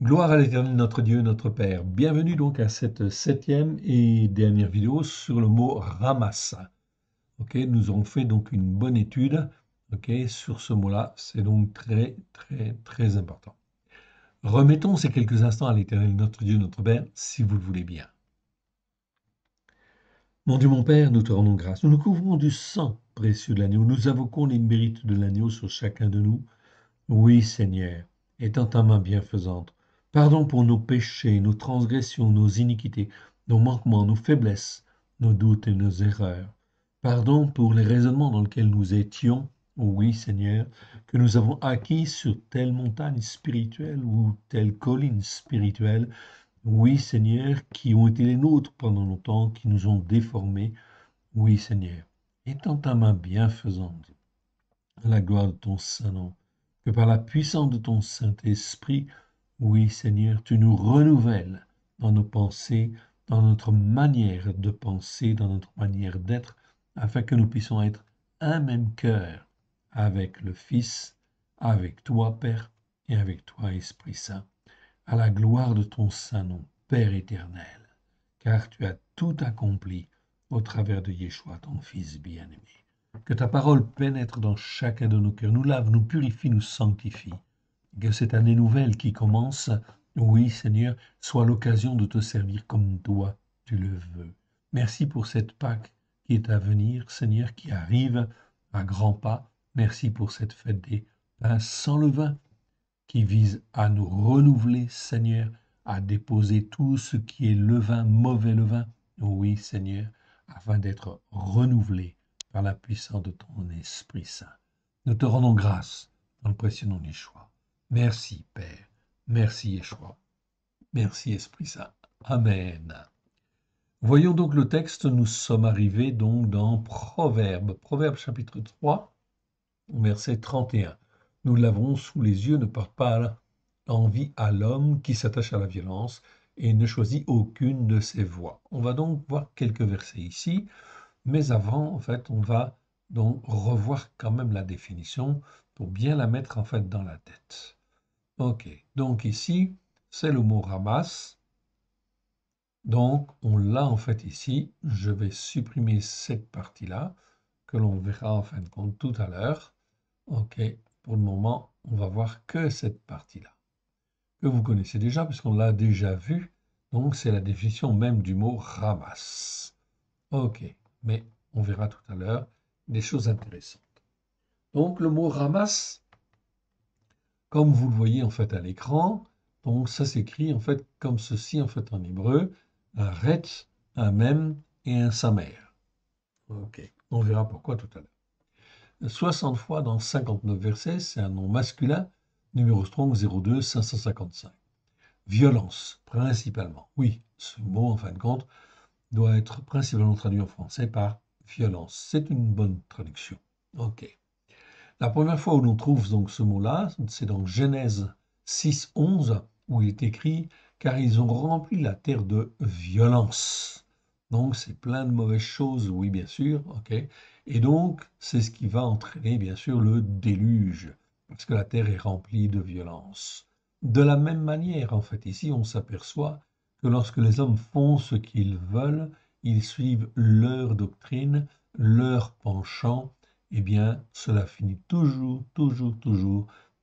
Gloire à l'Éternel, notre Dieu, notre Père. Bienvenue donc à cette septième et dernière vidéo sur le mot ramassa. Ok, nous avons fait donc une bonne étude, ok, sur ce mot-là. C'est donc très important. Remettons ces quelques instants à l'Éternel, notre Dieu, notre Père, si vous le voulez bien. Mon Dieu, mon Père, nous te rendons grâce. Nous nous couvrons du sang précieux de l'agneau. Nous invoquons les mérites de l'agneau sur chacun de nous. Oui, Seigneur, étends ta main bienfaisante. Pardon pour nos péchés, nos transgressions, nos iniquités, nos manquements, nos faiblesses, nos doutes et nos erreurs. Pardon pour les raisonnements dans lesquels nous étions, oui, Seigneur, que nous avons acquis sur telle montagne spirituelle ou telle colline spirituelle. Oui, Seigneur, qui ont été les nôtres pendant longtemps, qui nous ont déformés. Oui, Seigneur, étends ta main bienfaisante à la gloire de ton Saint-Nom, que par la puissance de ton Saint-Esprit, oui Seigneur, tu nous renouvelles dans nos pensées, dans notre manière de penser, dans notre manière d'être, afin que nous puissions être un même cœur avec le Fils, avec toi Père et avec toi Esprit Saint, à la gloire de ton Saint-Nom, Père éternel, car tu as tout accompli au travers de Yeshua, ton Fils bien-aimé. Que ta parole pénètre dans chacun de nos cœurs, nous lave, nous purifie, nous sanctifie. Que cette année nouvelle qui commence, oui Seigneur, soit l'occasion de te servir comme toi tu le veux. Merci pour cette Pâque qui est à venir, Seigneur, qui arrive à grands pas. Merci pour cette fête des pains sans levain qui vise à nous renouveler, Seigneur, à déposer tout ce qui est levain, mauvais levain, oui Seigneur, afin d'être renouvelé par la puissance de ton Esprit Saint. Nous te rendons grâce dans le précieux nom de Yeshua. Merci Père, merci Yeshua, merci Esprit Saint. Amen. Voyons donc le texte, nous sommes arrivés donc dans Proverbes, Proverbes chapitre 3, verset 31. Nous l'avons sous les yeux, ne porte pas envie à l'homme qui s'attache à la violence et ne choisit aucune de ses voies. On va donc voir quelques versets ici, mais avant, en fait, on va donc revoir quand même la définition pour bien la mettre en fait dans la tête. Ok, donc ici, c'est le mot ramasse. Donc, on l'a en fait ici. Je vais supprimer cette partie-là, que l'on verra en fin de compte tout à l'heure. Ok, pour le moment, on va voir que cette partie-là, que vous connaissez déjà, puisqu'on l'a déjà vu. Donc, c'est la définition même du mot ramasse. Ok, mais on verra tout à l'heure des choses intéressantes. Donc, le mot ramasse, comme vous le voyez en fait à l'écran, donc ça s'écrit en fait comme ceci en fait en hébreu, un ret, un mem et un samer. Ok, on verra pourquoi tout à l'heure. 60 fois dans 59 versets, c'est un nom masculin, numéro strong 02 555. Violence, principalement. Oui, ce mot, en fin de compte, doit être principalement traduit en français par violence. C'est une bonne traduction. Ok. La première fois où l'on trouve donc ce mot-là, c'est dans Genèse 6:11, où il est écrit car ils ont rempli la terre de violence. Donc c'est plein de mauvaises choses, oui bien sûr, ok. Et donc c'est ce qui va entraîner bien sûr le déluge, parce que la terre est remplie de violence. De la même manière, en fait, ici on s'aperçoit que lorsque les hommes font ce qu'ils veulent, ils suivent leur doctrine, leur penchant, eh bien, cela finit toujours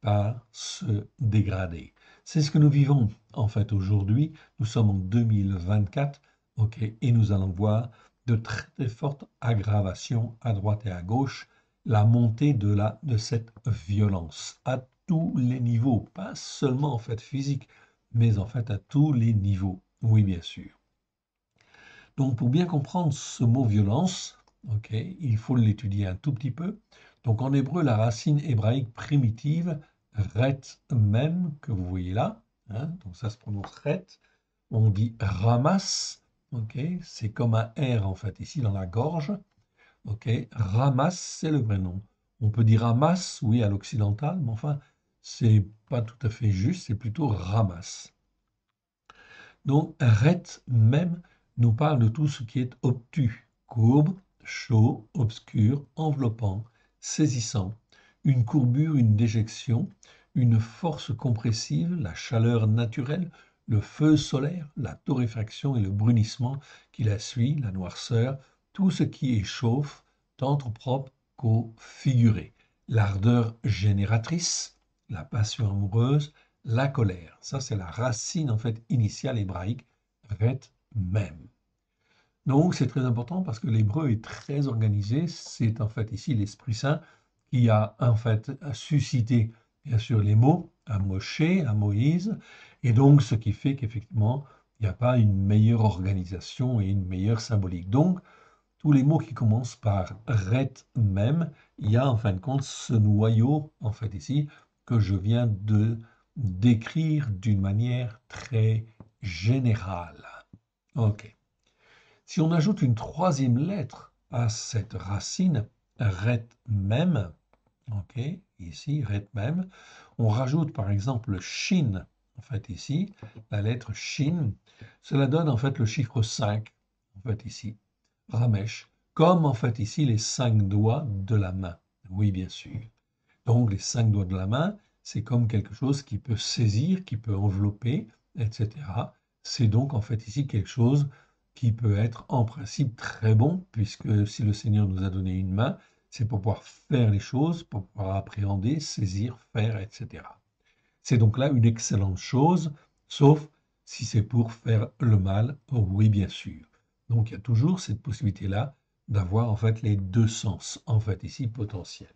par se dégrader. C'est ce que nous vivons, en fait, aujourd'hui. Nous sommes en 2024, ok, et nous allons voir de très fortes aggravations à droite et à gauche, la montée de cette violence à tous les niveaux, pas seulement en fait physique, mais en fait à tous les niveaux. Oui, bien sûr. Donc, pour bien comprendre ce mot violence, ok, il faut l'étudier un tout petit peu. Donc, en hébreu, la racine hébraïque primitive, ret même, que vous voyez là, hein, donc ça se prononce ret, on dit ramas, ok, c'est comme un R en fait ici dans la gorge, ok, ramas, c'est le vrai nom. On peut dire ramas, oui, à l'occidental, mais enfin, c'est pas tout à fait juste, c'est plutôt ramas. Donc, ret même nous parle de tout ce qui est obtus, courbe, chaud, obscur, enveloppant, saisissant, une courbure, une déjection, une force compressive, la chaleur naturelle, le feu solaire, la torréfaction et le brunissement qui la suit, la noirceur, tout ce qui échauffe, tant au propre qu'au figuré. L'ardeur génératrice, la passion amoureuse, la colère. Ça, c'est la racine en fait initiale hébraïque, ret même. Donc, c'est très important parce que l'hébreu est très organisé. C'est en fait ici l'Esprit Saint qui a en fait suscité, bien sûr, les mots à Moshe, à Moïse, et donc ce qui fait qu'effectivement, il n'y a pas une meilleure organisation et une meilleure symbolique. Donc, tous les mots qui commencent par ret même, il y a en fin de compte ce noyau, en fait ici, que je viens de décrire d'une manière très générale. OK. Si on ajoute une troisième lettre à cette racine, ret même, ok, ici, ret même, on rajoute par exemple le shin, en fait ici, la lettre shin, cela donne en fait le chiffre 5, en fait ici, ramesh, comme en fait ici les 5 doigts de la main. Oui, bien sûr. Donc les 5 doigts de la main, c'est comme quelque chose qui peut saisir, qui peut envelopper, etc. C'est donc en fait ici quelque chose qui peut être en principe très bon, puisque si le Seigneur nous a donné une main, c'est pour pouvoir faire les choses, pour pouvoir appréhender, saisir, faire, etc. C'est donc là une excellente chose, sauf si c'est pour faire le mal, oh oui bien sûr. Donc il y a toujours cette possibilité-là d'avoir en fait les deux sens, en fait ici potentiels.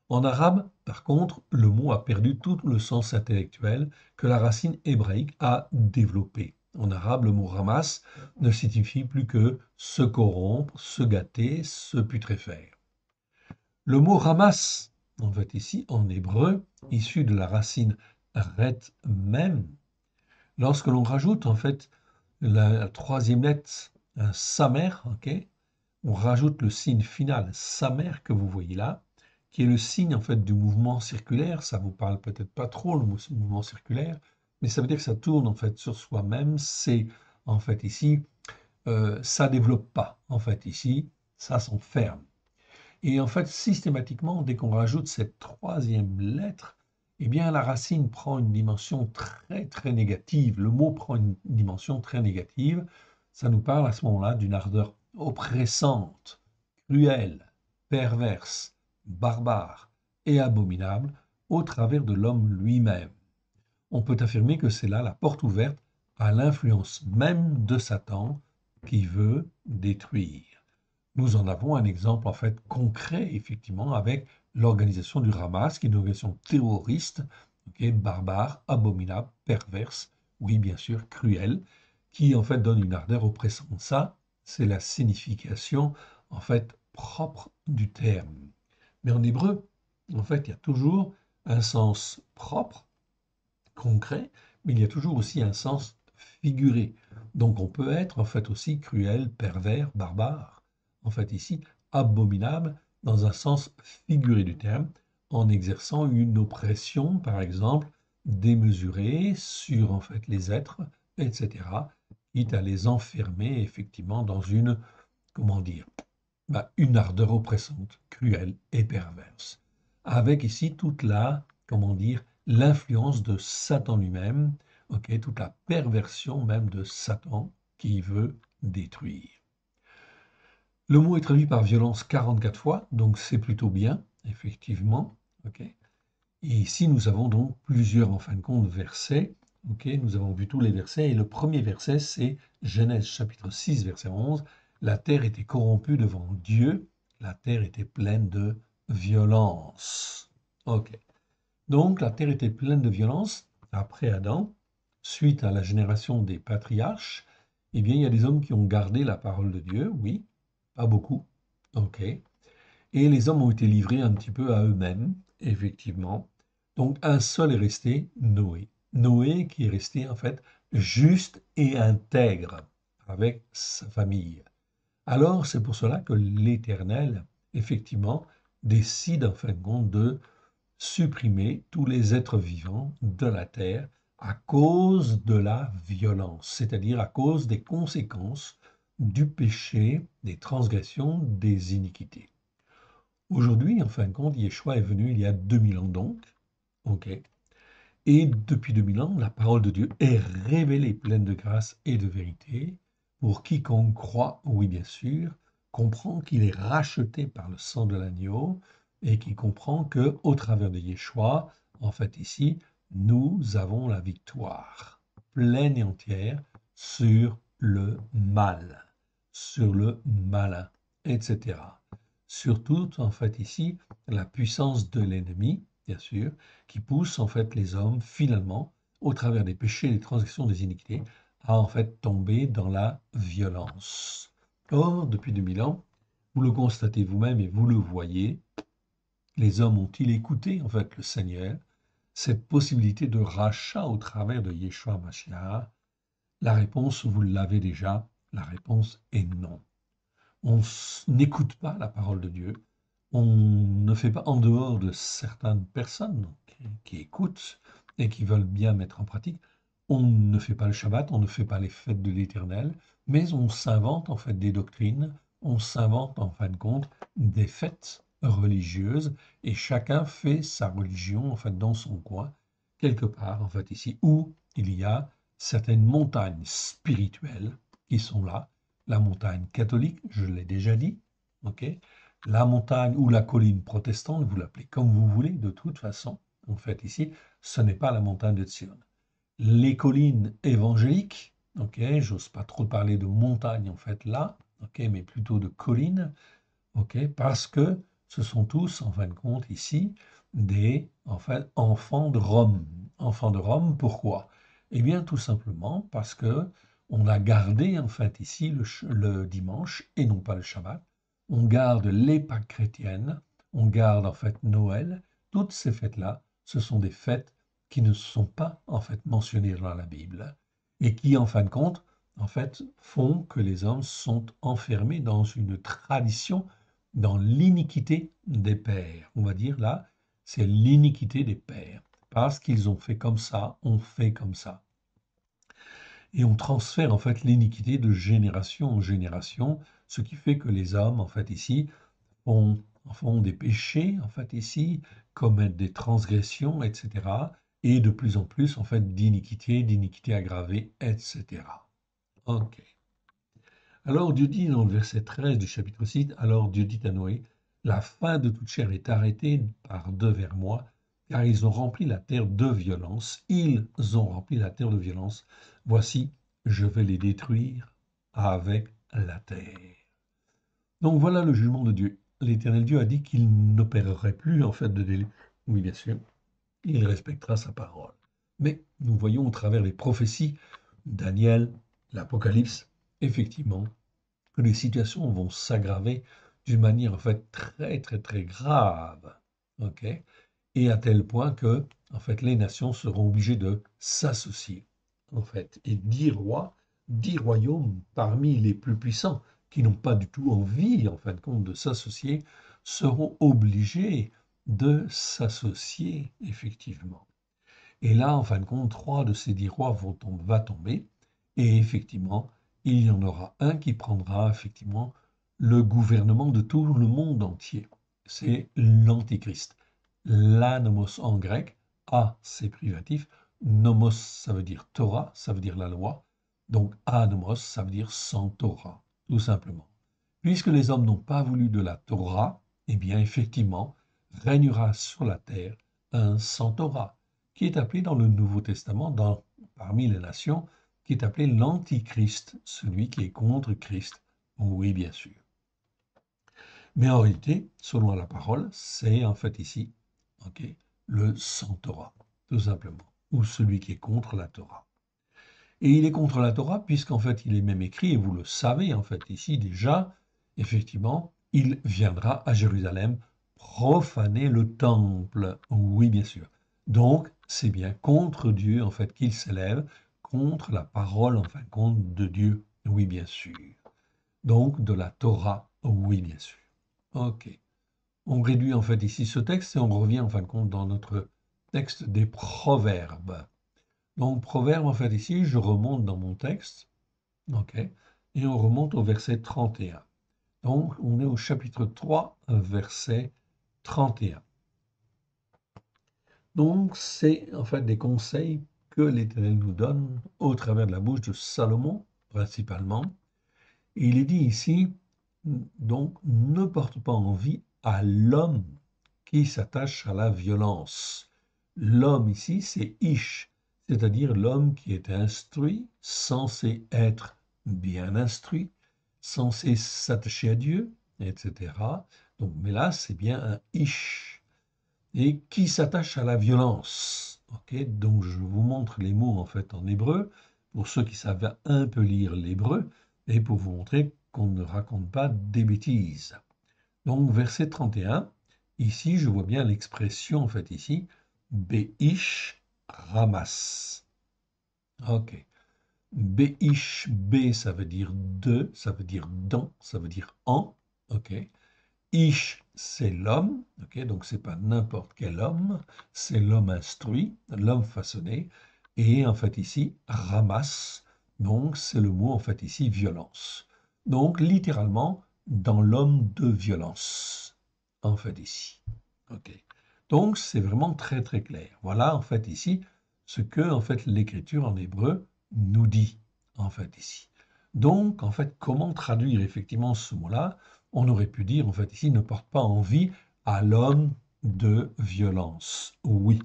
En arabe, par contre, le mot a perdu tout le sens intellectuel que la racine hébraïque a développé. En arabe, le mot ramas ne signifie plus que se corrompre, se gâter, se putréfaire. Le mot ramas, en fait ici, en hébreu, issu de la racine ret même, lorsque l'on rajoute en fait la troisième lettre, un samer, ok, on rajoute le signe final samer que vous voyez là, qui est le signe en fait du mouvement circulaire. Ça vous parle peut-être pas trop le mouvement circulaire, mais ça veut dire que ça tourne en fait sur soi-même. C'est en fait ici, ça développe pas. En fait ici, ça s'enferme. Et en fait, systématiquement, dès qu'on rajoute cette troisième lettre, eh bien, la racine prend une dimension très, très négative. Le mot prend une dimension très négative. Ça nous parle à ce moment-là d'une ardeur oppressante, cruelle, perverse, barbare et abominable au travers de l'homme lui-même. On peut affirmer que c'est là la porte ouverte à l'influence même de Satan qui veut détruire. Nous en avons un exemple en fait concret, effectivement, avec l'organisation du Hamas, qui est une organisation terroriste, okay, barbare, abominable, perverse, oui, bien sûr, cruelle, qui en fait donne une ardeur oppressante. Ça, c'est la signification en fait propre du terme. Mais en hébreu, en fait, il y a toujours un sens propre, concret, mais il y a toujours aussi un sens figuré. Donc on peut être en fait aussi cruel, pervers, barbare, en fait ici abominable dans un sens figuré du terme, en exerçant une oppression, par exemple, démesurée sur en fait les êtres, etc., quitte à les enfermer effectivement dans une, comment dire, une ardeur oppressante, cruelle et perverse. Avec ici toute la, comment dire, l'influence de Satan lui-même, ok, toute la perversion même de Satan qui veut détruire. Le mot est traduit par violence 44 fois, donc c'est plutôt bien, effectivement. Ok. Et ici, nous avons donc plusieurs, en fin de compte, versets. Ok, nous avons vu tous les versets. Et le premier verset, c'est Genèse chapitre 6, verset 11. La terre était corrompue devant Dieu, la terre était pleine de violence. Ok. Donc, la terre était pleine de violence après Adam, suite à la génération des patriarches. Eh bien, il y a des hommes qui ont gardé la parole de Dieu, oui, pas beaucoup. Ok. Et les hommes ont été livrés un petit peu à eux-mêmes, effectivement. Donc un seul est resté, Noé. Noé qui est resté en fait juste et intègre avec sa famille. Alors c'est pour cela que l'Éternel, effectivement, décide en fin de compte de supprimer tous les êtres vivants de la terre à cause de la violence, c'est-à-dire à cause des conséquences du péché, des transgressions, des iniquités. Aujourd'hui, en fin de compte, Yeshua est venu il y a 2000 ans donc, Ok. Et depuis 2000 ans, la parole de Dieu est révélée pleine de grâce et de vérité pour quiconque croit, oui bien sûr, comprend qu'il est racheté par le sang de l'agneau et qui comprend que au travers de Yeshua, en fait ici, nous avons la victoire pleine et entière sur le mal, sur le malin, etc. Surtout, en fait ici, la puissance de l'ennemi, bien sûr, qui pousse en fait les hommes finalement, au travers des péchés, des transgressions, des iniquités, à en fait tomber dans la violence. Or, depuis 2000 ans, vous le constatez vous-même et vous le voyez, les hommes ont-ils écouté en fait le Seigneur, cette possibilité de rachat au travers de Yeshua Mashiach? La réponse, vous l'avez déjà, la réponse est non. On n'écoute pas la parole de Dieu, on ne fait pas en dehors de certaines personnes qui écoutent et qui veulent bien mettre en pratique. On ne fait pas le Shabbat, on ne fait pas les fêtes de l'Éternel, mais on s'invente en fait des doctrines, on s'invente en fin de compte des fêtes religieuses et chacun fait sa religion en fait dans son coin, quelque part en fait ici où il y a certaines montagnes spirituelles qui sont là. La montagne catholique, je l'ai déjà dit, ok, la montagne ou la colline protestante, vous l'appelez comme vous voulez, de toute façon, en fait, ici, ce n'est pas la montagne de Sion. Les collines évangéliques, ok, j'ose pas trop parler de montagne, en fait, là, ok, mais plutôt de collines, ok, parce que ce sont tous, en fin de compte, ici, des, en fait, enfants de Rome. Enfants de Rome, pourquoi? Eh bien, tout simplement parce que on a gardé, en fait, ici, le dimanche, et non pas le Shabbat, on garde les Pâques chrétiennes, on garde en fait Noël, toutes ces fêtes-là, ce sont des fêtes qui ne sont pas en fait mentionnées dans la Bible et qui en fin de compte en fait font que les hommes sont enfermés dans une tradition, dans l'iniquité des pères. On va dire là, c'est l'iniquité des pères. Parce qu'ils ont fait comme ça, on fait comme ça. Et on transfère en fait l'iniquité de génération en génération, ce qui fait que les hommes, en fait, ici, font des péchés, en fait, ici, commettent des transgressions, etc. Et de plus en plus, en fait, d'iniquité aggravée, etc. Ok. Alors Dieu dit dans le verset 13 du chapitre 6, alors Dieu dit à Noé, la fin de toute chair est arrêtée par devers moi, car ils ont rempli la terre de violence, ils ont rempli la terre de violence. Voici, je vais les détruire avec la terre. Donc voilà le jugement de Dieu. L'Éternel Dieu a dit qu'il n'opérerait plus en fait de délit. Oui, bien sûr, il respectera sa parole. Mais nous voyons au travers des prophéties, Daniel, l'Apocalypse, effectivement, que les situations vont s'aggraver d'une manière en fait très très très grave. Ok, et à tel point que en fait les nations seront obligées de s'associer en fait et 10 rois, 10 royaumes parmi les plus puissants qui n'ont pas du tout envie en fin de compte de s'associer seront obligés de s'associer effectivement. Et là, en fin de compte, 3 de ces 10 rois va tomber, et effectivement, il y en aura un qui prendra effectivement le gouvernement de tout le monde entier. C'est l'Antichrist. L'anomos en grec, a c'est privatif, nomos ça veut dire Torah, ça veut dire la loi, donc anomos ça veut dire sans Torah, tout simplement. Puisque les hommes n'ont pas voulu de la Torah, eh bien effectivement, régnera sur la terre un sans Torah qui est appelé dans le Nouveau Testament, parmi les nations, qui est appelé l'Antichrist, celui qui est contre Christ. Oui, bien sûr. Mais en réalité, selon la parole, c'est en fait ici, ok, le sans Torah, tout simplement, ou celui qui est contre la Torah. Et il est contre la Torah puisqu'en fait il est même écrit, et vous le savez en fait ici déjà, effectivement, il viendra à Jérusalem profaner le temple. Oui, bien sûr. Donc, c'est bien contre Dieu en fait qu'il s'élève, contre la parole en fin de compte de Dieu. Oui, bien sûr. Donc, de la Torah. Oui, bien sûr. Ok. On réduit en fait ici ce texte et on revient en fin de compte dans notre texte des Proverbes. Donc, Proverbe, en fait, ici, je remonte dans mon texte, ok, et on remonte au verset 31. Donc, on est au chapitre 3, verset 31. Donc, c'est en fait des conseils que l'Éternel nous donne au travers de la bouche de Salomon, principalement. Et il est dit ici, donc, ne porte pas envie à l'homme qui s'attache à la violence. L'homme ici, c'est Ish, c'est-à-dire l'homme qui est instruit, censé être bien instruit, censé s'attacher à Dieu, etc. Donc, mais là, c'est bien un Ish. Et qui s'attache à la violence. Ok, donc je vous montre les mots en fait en hébreu, pour ceux qui savent un peu lire l'hébreu, et pour vous montrer qu'on ne raconte pas des bêtises. Donc verset 31, ici je vois bien l'expression en fait ici, Beish Ramas. Ok. Beish, B ça veut dire de, ça veut dire dans, ça veut dire en. Ok. Ish, c'est l'homme, ok, donc c'est pas n'importe quel homme, c'est l'homme instruit, l'homme façonné, et en fait ici, ramas, donc c'est le mot en fait ici, violence. Donc littéralement, dans l'homme de violence, en fait ici. Ok. Donc c'est vraiment très très clair. Voilà en fait ici ce que en fait l'écriture en hébreu nous dit, en fait ici. Donc en fait, comment traduire effectivement ce mot-là? On aurait pu dire, en fait, ici, ne porte pas envie à l'homme de violence. Oui,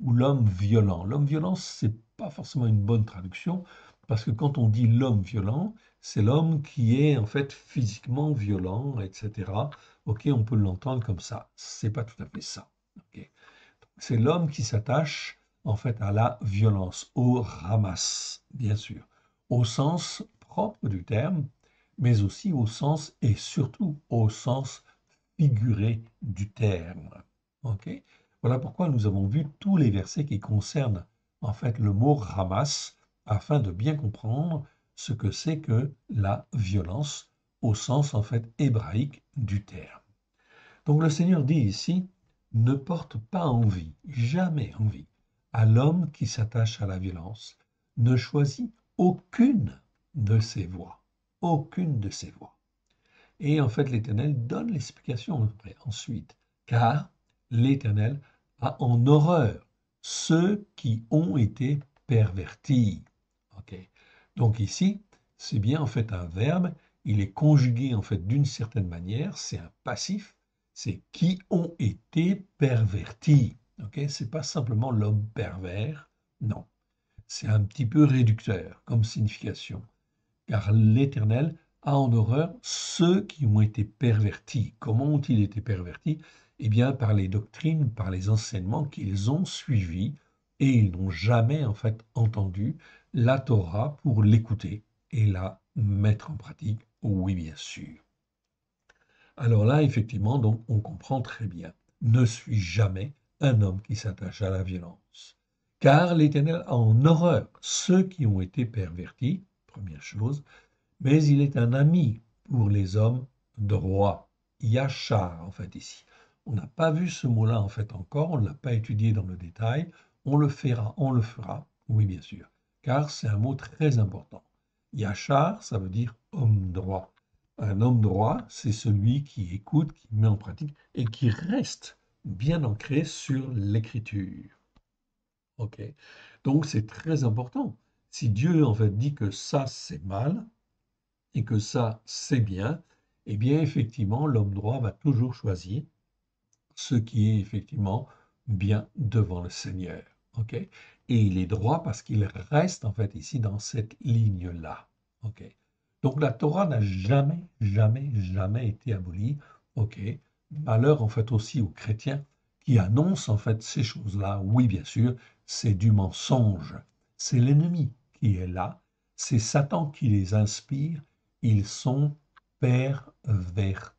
ou l'homme violent. L'homme violent, c'est pas forcément une bonne traduction, parce que quand on dit l'homme violent, c'est l'homme qui est, en fait, physiquement violent, etc. Ok, on peut l'entendre comme ça. C'est pas tout à fait ça. Ok. C'est l'homme qui s'attache, en fait, à la violence, au ramas, bien sûr, au sens propre du terme, mais aussi au sens et surtout au sens figuré du terme. Ok. Voilà pourquoi nous avons vu tous les versets qui concernent en fait le mot ramas afin de bien comprendre ce que c'est que la violence au sens en fait hébraïque du terme. Donc le Seigneur dit ici, ne porte pas envie, jamais envie, à l'homme qui s'attache à la violence, ne choisit aucune de ses voies, aucune de ses voies. Et en fait, l'Éternel donne l'explication ensuite, car l'Éternel a en horreur ceux qui ont été pervertis. Ok. Donc ici, c'est bien en fait un verbe, il est conjugué en fait d'une certaine manière, c'est un passif, c'est qui ont été pervertis. Ok, c'est pas simplement l'homme pervers, non, c'est un petit peu réducteur comme signification car l'Éternel a en horreur ceux qui ont été pervertis. Comment ont-ils été pervertis? Eh bien, par les doctrines, par les enseignements qu'ils ont suivis, et ils n'ont jamais en fait entendu la Torah pour l'écouter et la mettre en pratique. Oui, bien sûr. Alors là, effectivement, donc, on comprend très bien. Ne suis jamais un homme qui s'attache à la violence. Car l'Éternel a en horreur ceux qui ont été pervertis, première chose, mais il est un ami pour les hommes droits. Yachar, en fait, ici. On n'a pas vu ce mot-là, en fait, encore, on ne l'a pas étudié dans le détail. On le fera, oui, bien sûr, car c'est un mot très important. Yachar, ça veut dire homme droit. Un homme droit, c'est celui qui écoute, qui met en pratique et qui reste bien ancré sur l'écriture. Ok. Donc c'est très important. Si Dieu en fait dit que ça c'est mal, et que ça, c'est bien, eh bien, effectivement, l'homme droit va toujours choisir ce qui est effectivement bien devant le Seigneur. OK? Et il est droit parce qu'il reste, en fait, ici, dans cette ligne-là. OK? Donc, la Torah n'a jamais, jamais, jamais été abolie. OK? Malheur, en fait, aussi aux chrétiens qui annoncent, en fait, ces choses-là. Oui, bien sûr, c'est du mensonge. C'est l'ennemi qui est là. C'est Satan qui les inspire. Ils sont pervertis.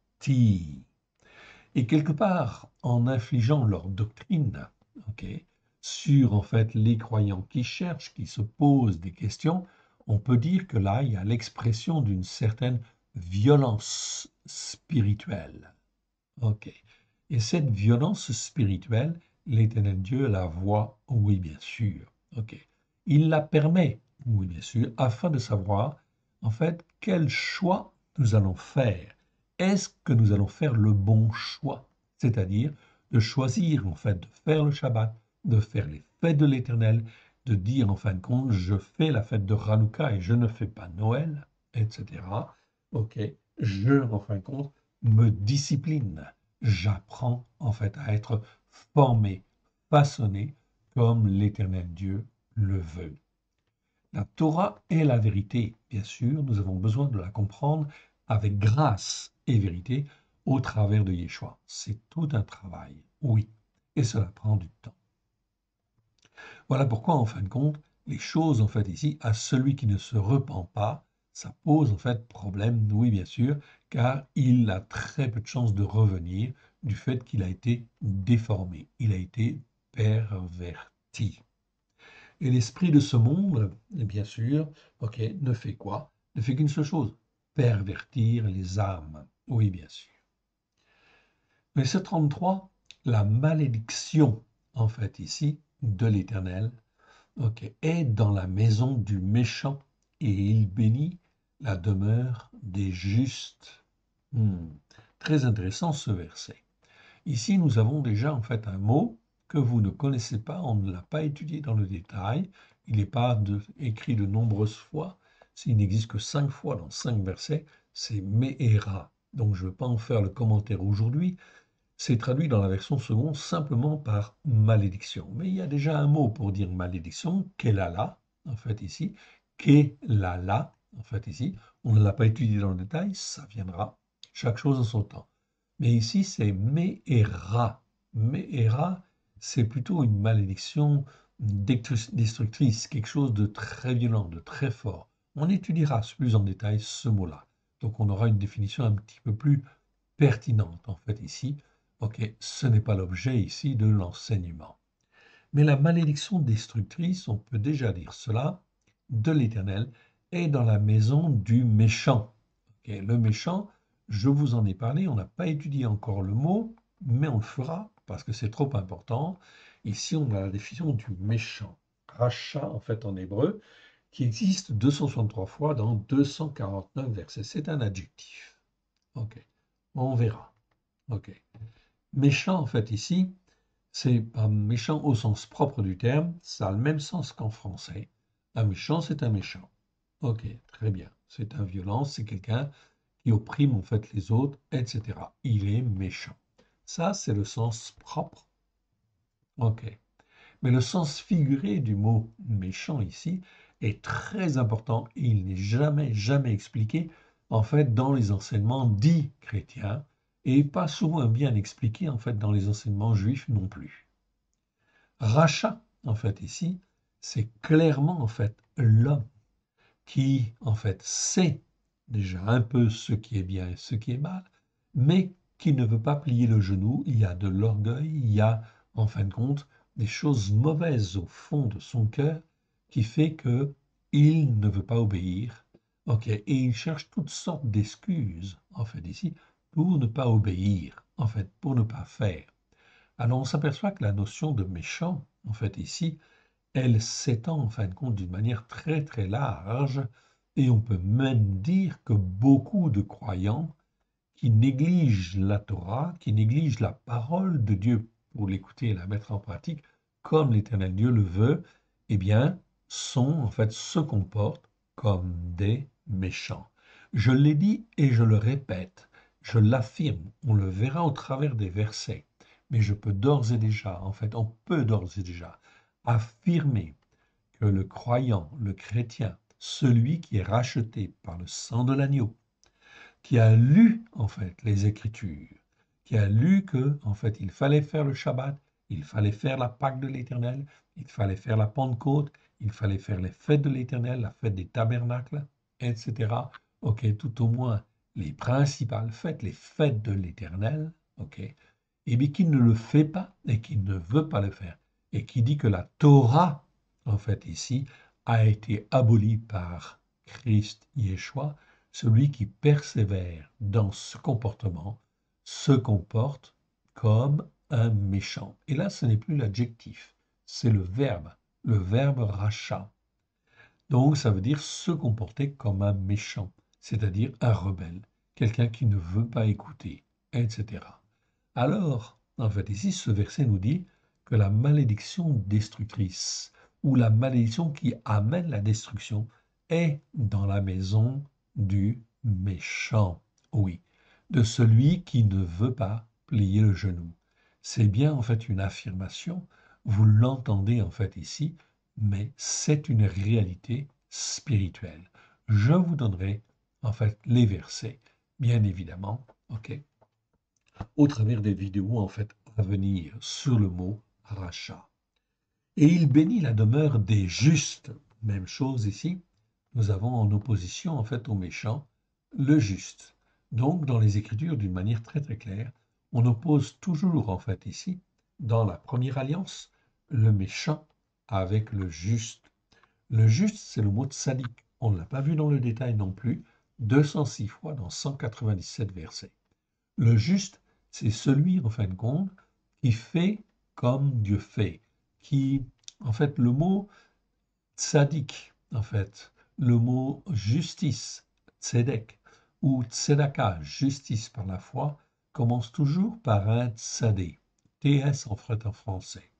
Et quelque part, en infligeant leur doctrine, ok, sur en fait les croyants qui cherchent, qui se posent des questions, on peut dire que là, il y a l'expression d'une certaine violence spirituelle. Ok. Et cette violence spirituelle, l'Éternel Dieu la voit, oui, bien sûr. Ok. Il la permet, oui, bien sûr, afin de savoir, en fait, quel choix nous allons faire. Est-ce que nous allons faire le bon choix? C'est-à-dire de choisir, en fait, de faire le Shabbat, de faire les fêtes de l'Éternel, de dire en fin de compte, je fais la fête de Hanouka et je ne fais pas Noël, etc. Ok, je, en fin de compte, me discipline. J'apprends en fait à être formé, façonné comme l'Éternel Dieu le veut. La Torah est la vérité, bien sûr, nous avons besoin de la comprendre avec grâce et vérité au travers de Yeshua. C'est tout un travail, oui, et cela prend du temps. Voilà pourquoi, en fin de compte, les choses, en fait, ici, à celui qui ne se repent pas, ça pose, en fait, problème, oui, bien sûr, car il a très peu de chances de revenir du fait qu'il a été déformé, il a été perverti. Et l'esprit de ce monde, bien sûr, ok, ne fait quoi? Ne fait qu'une seule chose, pervertir les âmes. Oui, bien sûr. Verset 33, la malédiction, en fait, ici, de l'Éternel, ok, est dans la maison du méchant, et il bénit la demeure des justes. Hmm, Très intéressant ce verset. Ici, nous avons déjà en fait un mot que vous ne connaissez pas, on ne l'a pas étudié dans le détail, il n'est pas écrit de nombreuses fois, s'il n'existe que 5 fois dans 5 versets, c'est Me'era. Donc je ne veux pas en faire le commentaire aujourd'hui, c'est traduit dans la version seconde simplement par malédiction. Mais il y a déjà un mot pour dire malédiction, kelala, en fait ici, kelala, en fait ici, on ne l'a pas étudié dans le détail, ça viendra, chaque chose en son temps. Mais ici, c'est Me'era. Me'era, c'est plutôt une malédiction destructrice, quelque chose de très violent, de très fort. On étudiera plus en détail ce mot-là. Donc on aura une définition un petit peu plus pertinente, en fait, ici. Ok, ce n'est pas l'objet ici de l'enseignement. Mais la malédiction destructrice, on peut déjà dire cela, de l'Éternel, est dans la maison du méchant. Ok, le méchant, je vous en ai parlé, on n'a pas étudié encore le mot, mais on le fera parce que c'est trop important. Ici, on a la définition du méchant. Racha, en fait, en hébreu, qui existe 263 fois dans 249 versets. C'est un adjectif. Ok, on verra. Ok. Méchant, en fait, ici, c'est pas méchant au sens propre du terme, ça a le même sens qu'en français. Un méchant, c'est un méchant. Ok, très bien. C'est un violent, c'est quelqu'un qui opprime en fait les autres, etc. Il est méchant. Ça, c'est le sens propre. Ok. Mais le sens figuré du mot méchant ici est très important et il n'est jamais expliqué en fait dans les enseignements dits chrétiens et pas souvent bien expliqué en fait dans les enseignements juifs non plus. Rachat en fait ici, c'est clairement en fait l'homme qui en fait sait déjà un peu ce qui est bien et ce qui est mal, mais qui ne veut pas plier le genou. Il y a de l'orgueil, il y a en fin de compte des choses mauvaises au fond de son cœur qui fait que il ne veut pas obéir. Ok, et il cherche toutes sortes d'excuses en fait ici pour ne pas obéir, en fait pour ne pas faire. Alors on s'aperçoit que la notion de méchant en fait ici elle s'étend en fin de compte d'une manière très large et on peut même dire que beaucoup de croyants qui négligent la Torah, qui négligent la parole de Dieu pour l'écouter et la mettre en pratique comme l'Éternel Dieu le veut, eh bien, se comportent comme des méchants. Je l'ai dit et je le répète, je l'affirme, on le verra au travers des versets, mais je peux d'ores et déjà, en fait, on peut d'ores et déjà affirmer que le croyant, le chrétien, celui qui est racheté par le sang de l'agneau, qui a lu en fait les Écritures, qui a lu que en fait il fallait faire le Shabbat, il fallait faire la Pâque de l'Éternel, il fallait faire la Pentecôte, il fallait faire les fêtes de l'Éternel, la fête des tabernacles, etc. Ok, tout au moins les principales fêtes, les fêtes de l'Éternel, ok, et bien qui ne le fait pas et qui ne veut pas le faire, et qui dit que la Torah, en fait ici, a été abolie par Christ Yeshua, celui qui persévère dans ce comportement se comporte comme un méchant. Et là, ce n'est plus l'adjectif, c'est le verbe rachat. Donc, ça veut dire se comporter comme un méchant, c'est-à-dire un rebelle, quelqu'un qui ne veut pas écouter, etc. Alors, en fait, ici, ce verset nous dit que la malédiction destructrice ou la malédiction qui amène la destruction est dans la maison du méchant, oui, de celui qui ne veut pas plier le genou. C'est bien en fait une affirmation, vous l'entendez en fait ici, mais c'est une réalité spirituelle. Je vous donnerai en fait les versets, bien évidemment, ok, au travers des vidéos en fait à venir sur le mot rachat. Et il bénit la demeure des justes. Même chose ici, nous avons en opposition en fait au méchant le juste. Donc dans les Écritures, d'une manière très très claire, on oppose toujours en fait ici, dans la première alliance, le méchant avec le juste. Le juste, c'est le mot tzaddik. On ne l'a pas vu dans le détail non plus, 206 fois dans 197 versets. Le juste, c'est celui, en fin de compte, qui fait comme Dieu fait, qui, en fait, le mot tzaddik, en fait, le mot justice, tzedek, ou tzedaka, justice par la foi, commence toujours par un tzadé, TS en fait en français.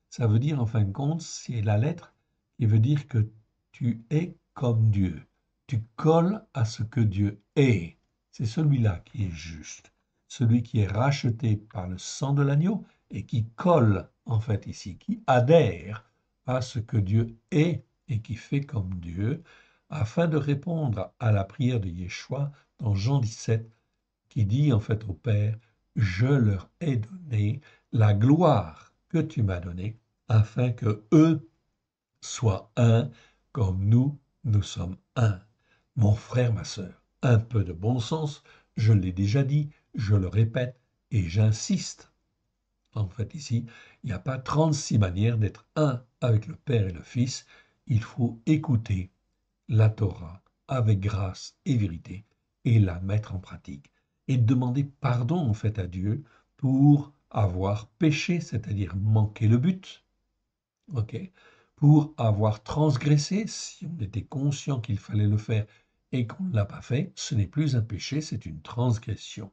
Ça veut dire, en fin de compte, c'est la lettre qui veut dire que tu es comme Dieu. Tu colles à ce que Dieu est. C'est celui-là qui est juste. Celui qui est racheté par le sang de l'agneau et qui colle, en fait, ici, qui adhère à ce que Dieu est et qui fait comme Dieu, afin de répondre à la prière de Yeshua dans Jean 17, qui dit en fait au Père, je leur ai donné la gloire que tu m'as donnée, afin que eux soient un comme nous sommes un. Mon frère, ma sœur, un peu de bon sens, je l'ai déjà dit, je le répète et j'insiste. En fait, ici, il n'y a pas 36 manières d'être un avec le Père et le Fils. Il faut écouter la Torah avec grâce et vérité et la mettre en pratique et demander pardon en fait à Dieu pour avoir péché, c'est-à-dire manqué le but, ok, pour avoir transgressé, si on était conscient qu'il fallait le faire et qu'on ne l'a pas fait, ce n'est plus un péché, c'est une transgression.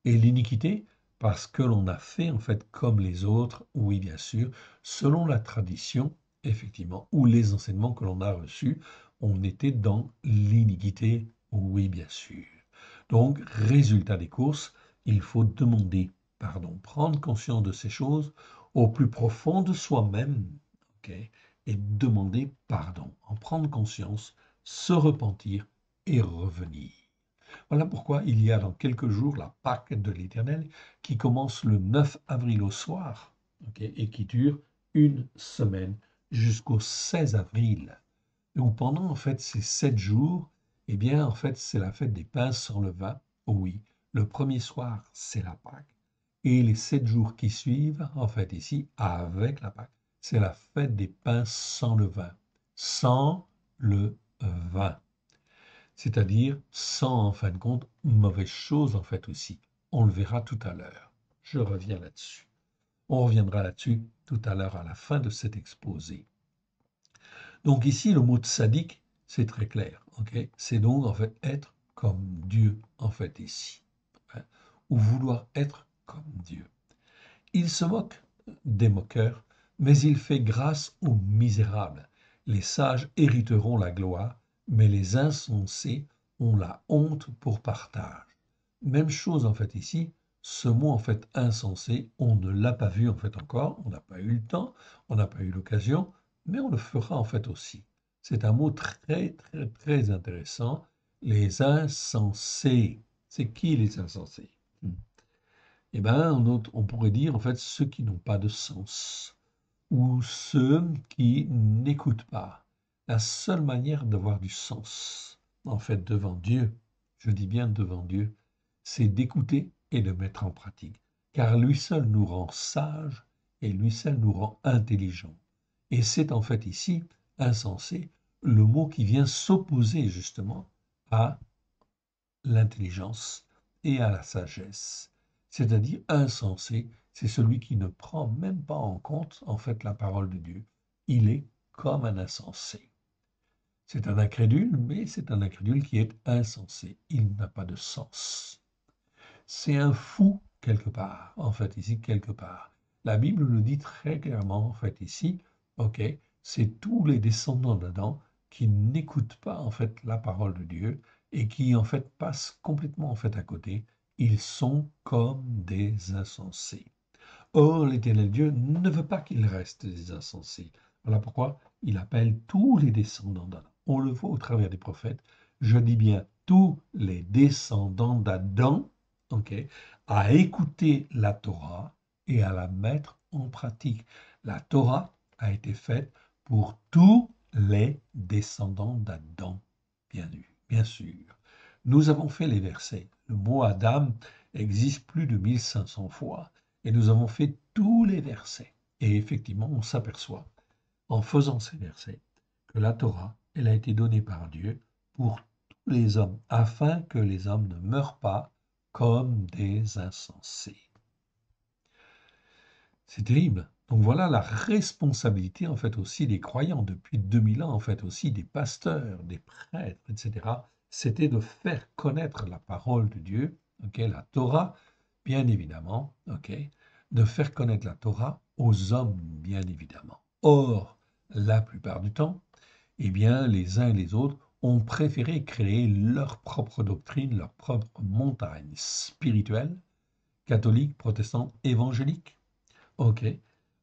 Et l'iniquité, parce que l'on a fait en fait comme les autres, oui bien sûr, selon la tradition, effectivement, ou les enseignements que l'on a reçus, on était dans l'iniquité, oui bien sûr. Donc, résultat des courses, il faut demander pardon, prendre conscience de ces choses au plus profond de soi-même, ok, et demander pardon, en prendre conscience, se repentir et revenir. Voilà pourquoi il y a dans quelques jours la Pâque de l'Éternel qui commence le 9 avril au soir, ok, et qui dure une semaine jusqu'au 16 avril. Où pendant en fait ces 7 jours, eh bien en fait c'est la fête des pains sans levain. Oh oui, le premier soir c'est la Pâque et les 7 jours qui suivent, en fait ici avec la Pâque, c'est la fête des pains sans levain, sans le vin, c'est-à-dire sans, en fin de compte, mauvaise chose en fait aussi. On le verra tout à l'heure. Je reviens là-dessus. On reviendra là-dessus tout à l'heure à la fin de cet exposé. Donc ici, le mot tzaddik, c'est très clair. Ok, c'est donc en fait être comme Dieu, en fait ici. Hein, ou vouloir être comme Dieu. Il se moque des moqueurs, mais il fait grâce aux misérables. Les sages hériteront la gloire, mais les insensés ont la honte pour partage. Même chose en fait ici, ce mot en fait insensé, on ne l'a pas vu en fait encore, on n'a pas eu le temps, on n'a pas eu l'occasion, mais on le fera en fait aussi. C'est un mot très très très intéressant. Les insensés. C'est qui les insensés? Eh bien, on pourrait dire en fait ceux qui n'ont pas de sens ou ceux qui n'écoutent pas. La seule manière d'avoir du sens, en fait, devant Dieu, je dis bien devant Dieu, c'est d'écouter et de mettre en pratique. Car lui seul nous rend sages et lui seul nous rend intelligents. Et c'est en fait ici, insensé, le mot qui vient s'opposer justement à l'intelligence et à la sagesse. C'est-à-dire insensé, c'est celui qui ne prend même pas en compte en fait la parole de Dieu. Il est comme un insensé. C'est un incrédule, mais c'est un incrédule qui est insensé. Il n'a pas de sens. C'est un fou quelque part, en fait, ici quelque part. La Bible le dit très clairement, en fait, ici, ok, c'est tous les descendants d'Adam qui n'écoutent pas, en fait, la parole de Dieu et qui, en fait, passent complètement, en fait, à côté. Ils sont comme des insensés. Or, l'Éternel Dieu ne veut pas qu'ils restent des insensés. Voilà pourquoi il appelle tous les descendants d'Adam. On le voit au travers des prophètes. Je dis bien tous les descendants d'Adam, ok, à écouter la Torah et à la mettre en pratique. La Torah a été faite pour tous les descendants d'Adam, bien sûr. Nous avons fait les versets. Le mot Adam existe plus de 1500 fois. Et nous avons fait tous les versets. Et effectivement, on s'aperçoit, en faisant ces versets, que la Torah, elle a été donnée par Dieu pour tous les hommes, afin que les hommes ne meurent pas comme des insensés. C'est terrible. Donc voilà la responsabilité en fait aussi des croyants depuis 2000 ans, en fait aussi des pasteurs, des prêtres, etc. C'était de faire connaître la parole de Dieu, ok, la Torah, bien évidemment, ok, de faire connaître la Torah aux hommes, bien évidemment. Or, la plupart du temps, eh bien, les uns et les autres ont préféré créer leur propre doctrine, leur propre montagne spirituelle, catholique, protestante, évangélique. Ok.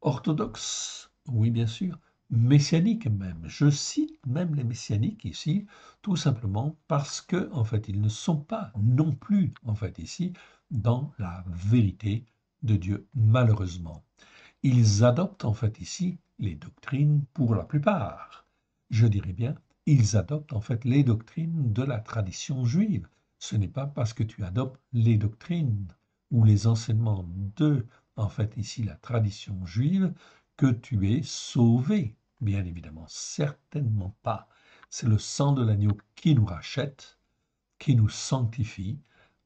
Orthodoxe, oui, bien sûr. Messianique même. Je cite même les messianiques ici, tout simplement parce que, en fait, ils ne sont pas non plus, en fait, ici, dans la vérité de Dieu, malheureusement. Ils adoptent, en fait, ici, les doctrines pour la plupart. Je dirais bien, ils adoptent, en fait, les doctrines de la tradition juive. Ce n'est pas parce que tu adoptes les doctrines ou les enseignements de en fait ici la tradition juive, que tu es sauvé. Bien évidemment, certainement pas. C'est le sang de l'agneau qui nous rachète, qui nous sanctifie,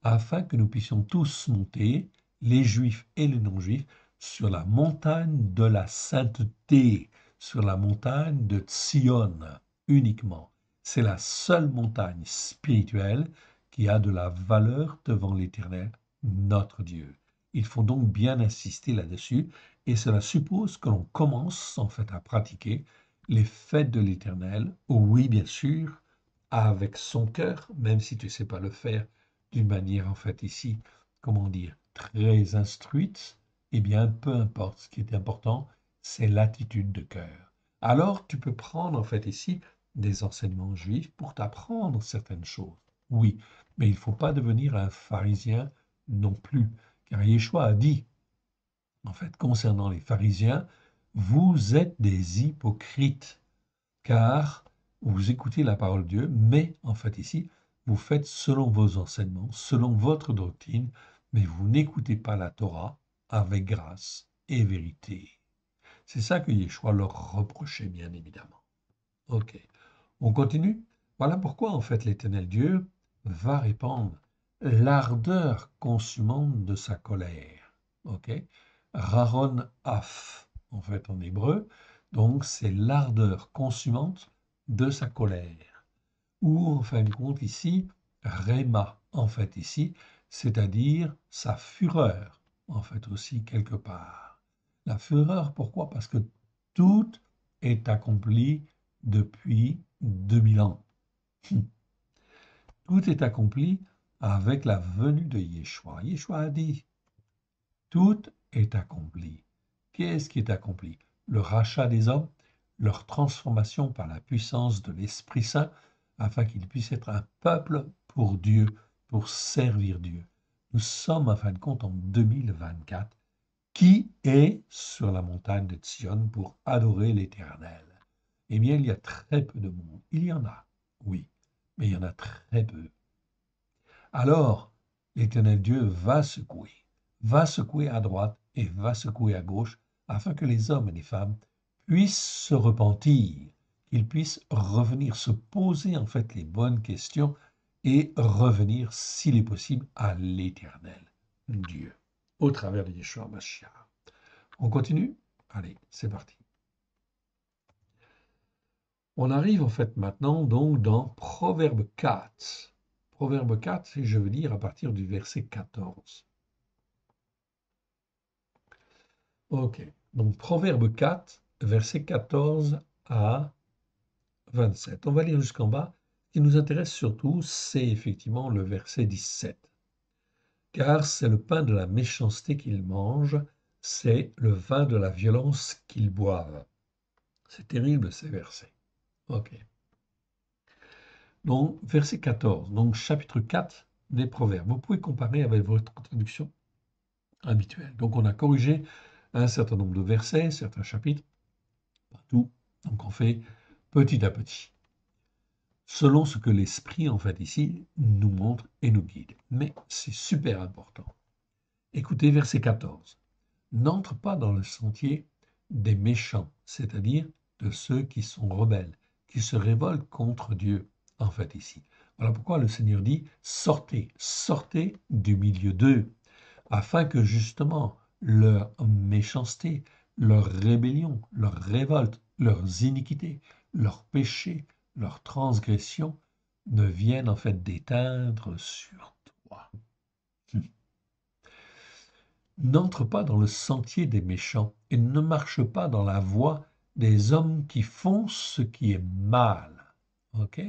afin que nous puissions tous monter, les juifs et les non-juifs, sur la montagne de la sainteté, sur la montagne de Sion uniquement. C'est la seule montagne spirituelle qui a de la valeur devant l'Éternel, notre Dieu. Il faut donc bien insister là-dessus et cela suppose que l'on commence en fait à pratiquer les fêtes de l'Éternel, oui bien sûr, avec son cœur, même si tu ne sais pas le faire d'une manière en fait ici, comment dire, très instruite, eh bien peu importe, ce qui est important, c'est l'attitude de cœur. Alors tu peux prendre en fait ici des enseignements juifs pour t'apprendre certaines choses, oui, mais il ne faut pas devenir un pharisien non plus. Car Yeshua a dit, en fait, concernant les pharisiens, vous êtes des hypocrites, car vous écoutez la parole de Dieu, mais en fait ici, vous faites selon vos enseignements, selon votre doctrine, mais vous n'écoutez pas la Torah avec grâce et vérité. C'est ça que Yeshua leur reprochait, bien évidemment. Ok, on continue. Voilà pourquoi, en fait, l'Éternel Dieu va répandre l'ardeur consumante de sa colère. Ok, Raron Af, en fait, en hébreu. Donc, c'est l'ardeur consumante de sa colère. Ou, en fin de compte, ici, Réma, en fait, ici, c'est-à-dire sa fureur, en fait, aussi, quelque part. La fureur, pourquoi? Parce que tout est accompli depuis 2000 ans. Tout est accompli avec la venue de Yeshua. Yeshua a dit, tout est accompli. Qu'est-ce qui est accompli? Le rachat des hommes, leur transformation par la puissance de l'Esprit Saint, afin qu'ils puissent être un peuple pour Dieu, pour servir Dieu. Nous sommes, en fin de compte, en 2024. Qui est sur la montagne de Sion pour adorer l'Éternel? Eh bien, il y a très peu de monde. Il y en a, oui, mais il y en a très peu. Alors, l'Éternel Dieu va secouer à droite et va secouer à gauche, afin que les hommes et les femmes puissent se repentir, qu'ils puissent revenir se poser en fait les bonnes questions et revenir, s'il est possible, à l'Éternel Dieu, au travers de Yeshua Mashiach. On continue? Allez, c'est parti. On arrive en fait maintenant donc dans Proverbe 4. Proverbe 4, c'est, je veux dire, à partir du verset 14. Ok, donc Proverbe 4, verset 14 à 27. On va lire jusqu'en bas. Ce qui nous intéresse surtout, c'est effectivement le verset 17. Car c'est le pain de la méchanceté qu'ils mangent, c'est le vin de la violence qu'ils boivent. C'est terrible ces versets. Ok. Donc, verset 14, donc chapitre 4 des Proverbes. Vous pouvez comparer avec votre traduction habituelle. Donc, on a corrigé un certain nombre de versets, certains chapitres, pas tout. Donc, on fait petit à petit, selon ce que l'Esprit, en fait, ici, nous montre et nous guide. Mais c'est super important. Écoutez, verset 14. N'entre pas dans le sentier des méchants, c'est-à-dire de ceux qui sont rebelles, qui se révoltent contre Dieu, en fait, ici. Voilà pourquoi le Seigneur dit, sortez, sortez du milieu d'eux, afin que justement leur méchanceté, leur rébellion, leur révolte, leurs iniquités, leurs péchés, leurs transgressions ne viennent en fait d'éteindre sur toi. N'entre pas dans le sentier des méchants et ne marche pas dans la voie des hommes qui font ce qui est mal. Ok.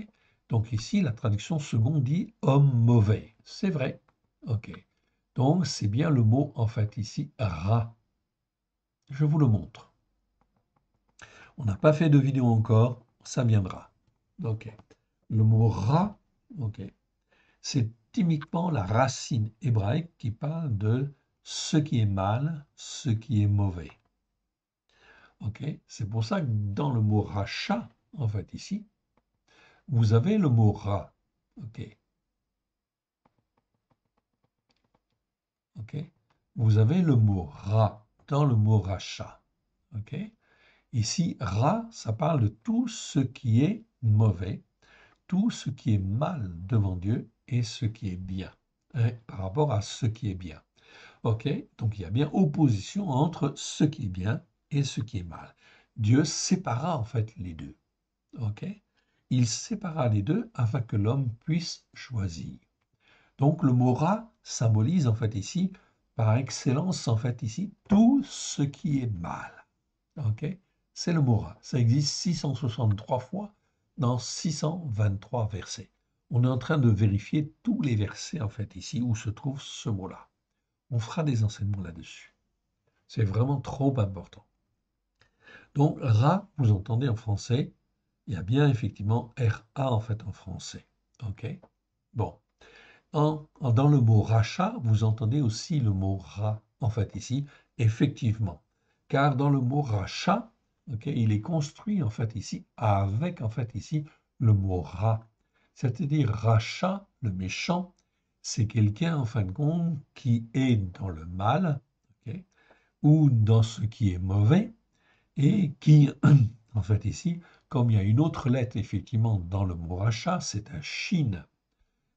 Donc ici, la traduction seconde dit homme mauvais. C'est vrai. Ok. Donc c'est bien le mot en fait ici rat. Je vous le montre. On n'a pas fait de vidéo encore, ça viendra. Ok. Le mot rat, ok, c'est typiquement la racine hébraïque qui parle de ce qui est mal, ce qui est mauvais. Ok, c'est pour ça que dans le mot rachat, en fait ici, vous avez le mot rat. Ok, ok, vous avez le mot rat dans le mot rachat. Ok, ici rat, ça parle de tout ce qui est mauvais, tout ce qui est mal devant Dieu et ce qui est bien, hein, par rapport à ce qui est bien. Ok, donc il y a bien opposition entre ce qui est bien et ce qui est mal. Dieu sépara en fait les deux. Ok, il sépara les deux afin que l'homme puisse choisir. Donc le mot rat symbolise en fait ici, par excellence en fait ici, tout ce qui est mal. Ok, c'est le mot rat. Ça existe 663 fois dans 623 versets. On est en train de vérifier tous les versets en fait ici où se trouve ce mot-là. On fera des enseignements là-dessus. C'est vraiment trop important. Donc, rat, vous entendez en français, il y a bien effectivement RA en fait en français. OK? Bon. Dans le mot rachat, vous entendez aussi le mot rat en fait ici, effectivement. Car dans le mot rachat, OK, il est construit en fait ici avec en fait ici le mot rat. C'est-à-dire rachat, le méchant, c'est quelqu'un en fin de compte qui est dans le mal, OK, ou dans ce qui est mauvais, et qui, en fait ici, comme il y a une autre lettre effectivement dans le mot rachat, c'est un shin.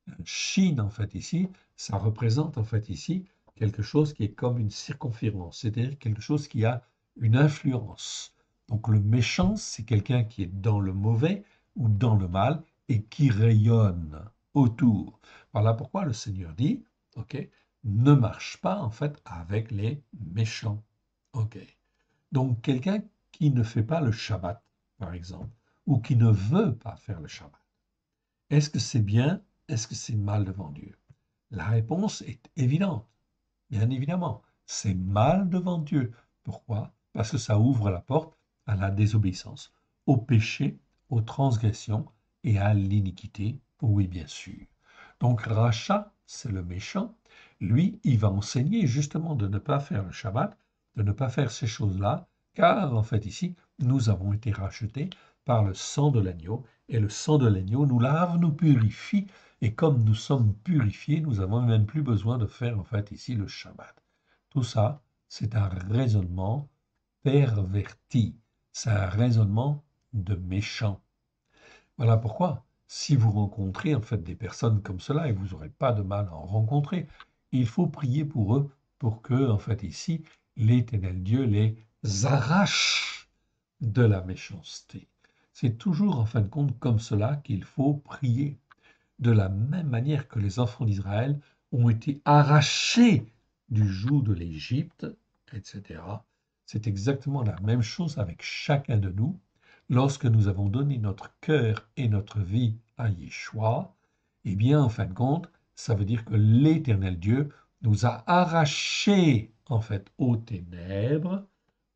Un shin, en fait ici, ça représente en fait ici quelque chose qui est comme une circonférence, c'est-à-dire quelque chose qui a une influence. Donc le méchant, c'est quelqu'un qui est dans le mauvais ou dans le mal et qui rayonne autour. Voilà pourquoi le Seigneur dit, ok, ne marche pas en fait avec les méchants. Ok. Donc, quelqu'un qui ne fait pas le Shabbat, par exemple, ou qui ne veut pas faire le Shabbat, est-ce que c'est bien? Est-ce que c'est mal devant Dieu? La réponse est évidente. Bien évidemment, c'est mal devant Dieu. Pourquoi? Parce que ça ouvre la porte à la désobéissance, au péché, aux transgressions et à l'iniquité. Oui, bien sûr. Donc, Racha, c'est le méchant. Lui, il va enseigner justement de ne pas faire le Shabbat, de ne pas faire ces choses-là, car en fait ici, nous avons été rachetés par le sang de l'agneau, et le sang de l'agneau nous lave, nous purifie, et comme nous sommes purifiés, nous n'avons même plus besoin de faire en fait ici le Shabbat. Tout ça, c'est un raisonnement perverti, c'est un raisonnement de méchant. Voilà pourquoi, si vous rencontrez en fait des personnes comme cela, et vous n'aurez pas de mal à en rencontrer, il faut prier pour eux, pour que, en fait, ici, l'Éternel Dieu les arrache de la méchanceté. C'est toujours, en fin de compte, comme cela qu'il faut prier. De la même manière que les enfants d'Israël ont été arrachés du joug de l'Égypte, etc., C'est exactement la même chose avec chacun de nous. Lorsque nous avons donné notre cœur et notre vie à Yeshua, eh bien, en fin de compte, ça veut dire que l'Éternel Dieu nous a arrachés, en fait, aux ténèbres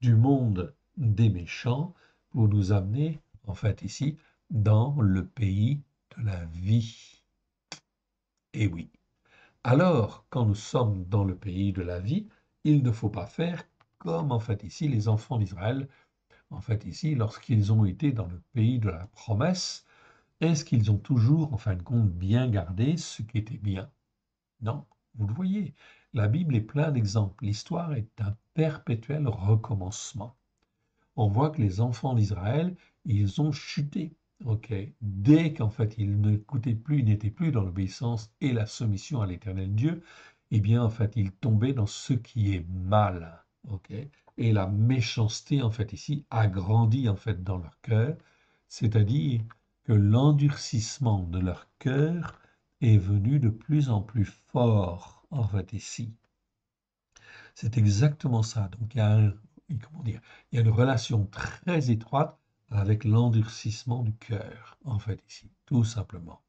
du monde des méchants pour nous amener, en fait, ici, dans le pays de la vie. Et oui. Alors, quand nous sommes dans le pays de la vie, il ne faut pas faire comme, en fait, ici, les enfants d'Israël, en fait, ici, lorsqu'ils ont été dans le pays de la promesse, est-ce qu'ils ont toujours, en fin de compte, bien gardé ce qui était bien? Non, vous le voyez, la Bible est pleine d'exemples. L'histoire est un perpétuel recommencement. On voit que les enfants d'Israël, ils ont chuté. Ok, dès qu'en fait ils n'écoutaient plus, ils n'étaient plus dans l'obéissance et la soumission à l'Éternel Dieu, eh bien en fait ils tombaient dans ce qui est mal. Ok, et la méchanceté en fait ici a grandi en fait dans leur cœur, c'est-à-dire que l'endurcissement de leur cœur est venu de plus en plus fort en fait ici. C'est exactement ça. Donc, comment dire, il y a une relation très étroite avec l'endurcissement du cœur, en fait, ici, tout simplement.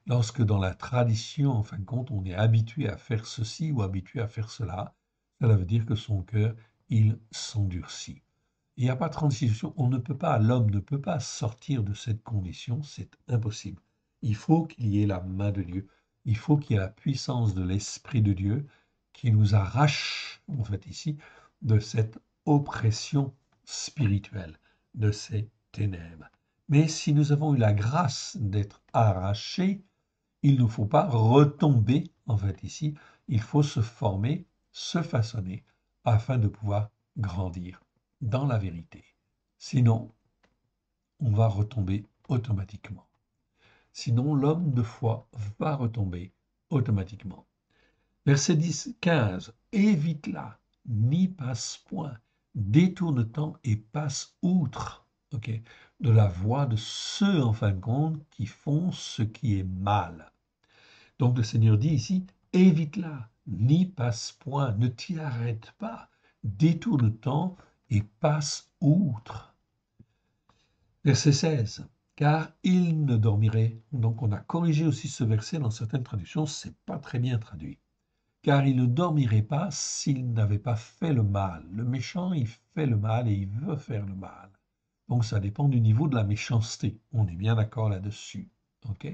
Lorsque dans la tradition, en fin de compte, on est habitué à faire ceci ou habitué à faire cela, cela veut dire que son cœur, il s'endurcit. Il n'y a pas de transition, on ne peut pas, l'homme ne peut pas sortir de cette condition, c'est impossible. Il faut qu'il y ait la main de Dieu, il faut qu'il y ait la puissance de l'Esprit de Dieu qui nous arrache, en fait ici, de cette oppression spirituelle, de ces ténèbres. Mais si nous avons eu la grâce d'être arrachés, il ne faut pas retomber, en fait ici, il faut se former, se façonner, afin de pouvoir grandir dans la vérité. Sinon, on va retomber automatiquement. Sinon, l'homme de foi va retomber automatiquement. Verset 10, 15. Évite-la, n'y passe point, détourne-t'en et passe outre, ok, de la voie de ceux, en fin de compte, qui font ce qui est mal. Donc le Seigneur dit ici, évite-la, n'y passe point, ne t'y arrête pas, détourne-t'en et passe outre. Verset 16. Car il ne dormirait. Donc on a corrigé aussi ce verset dans certaines traductions, c'est pas très bien traduit. Car il ne dormirait pas s'il n'avait pas fait le mal. Le méchant, il fait le mal et il veut faire le mal. Donc ça dépend du niveau de la méchanceté. On est bien d'accord là-dessus. Ok.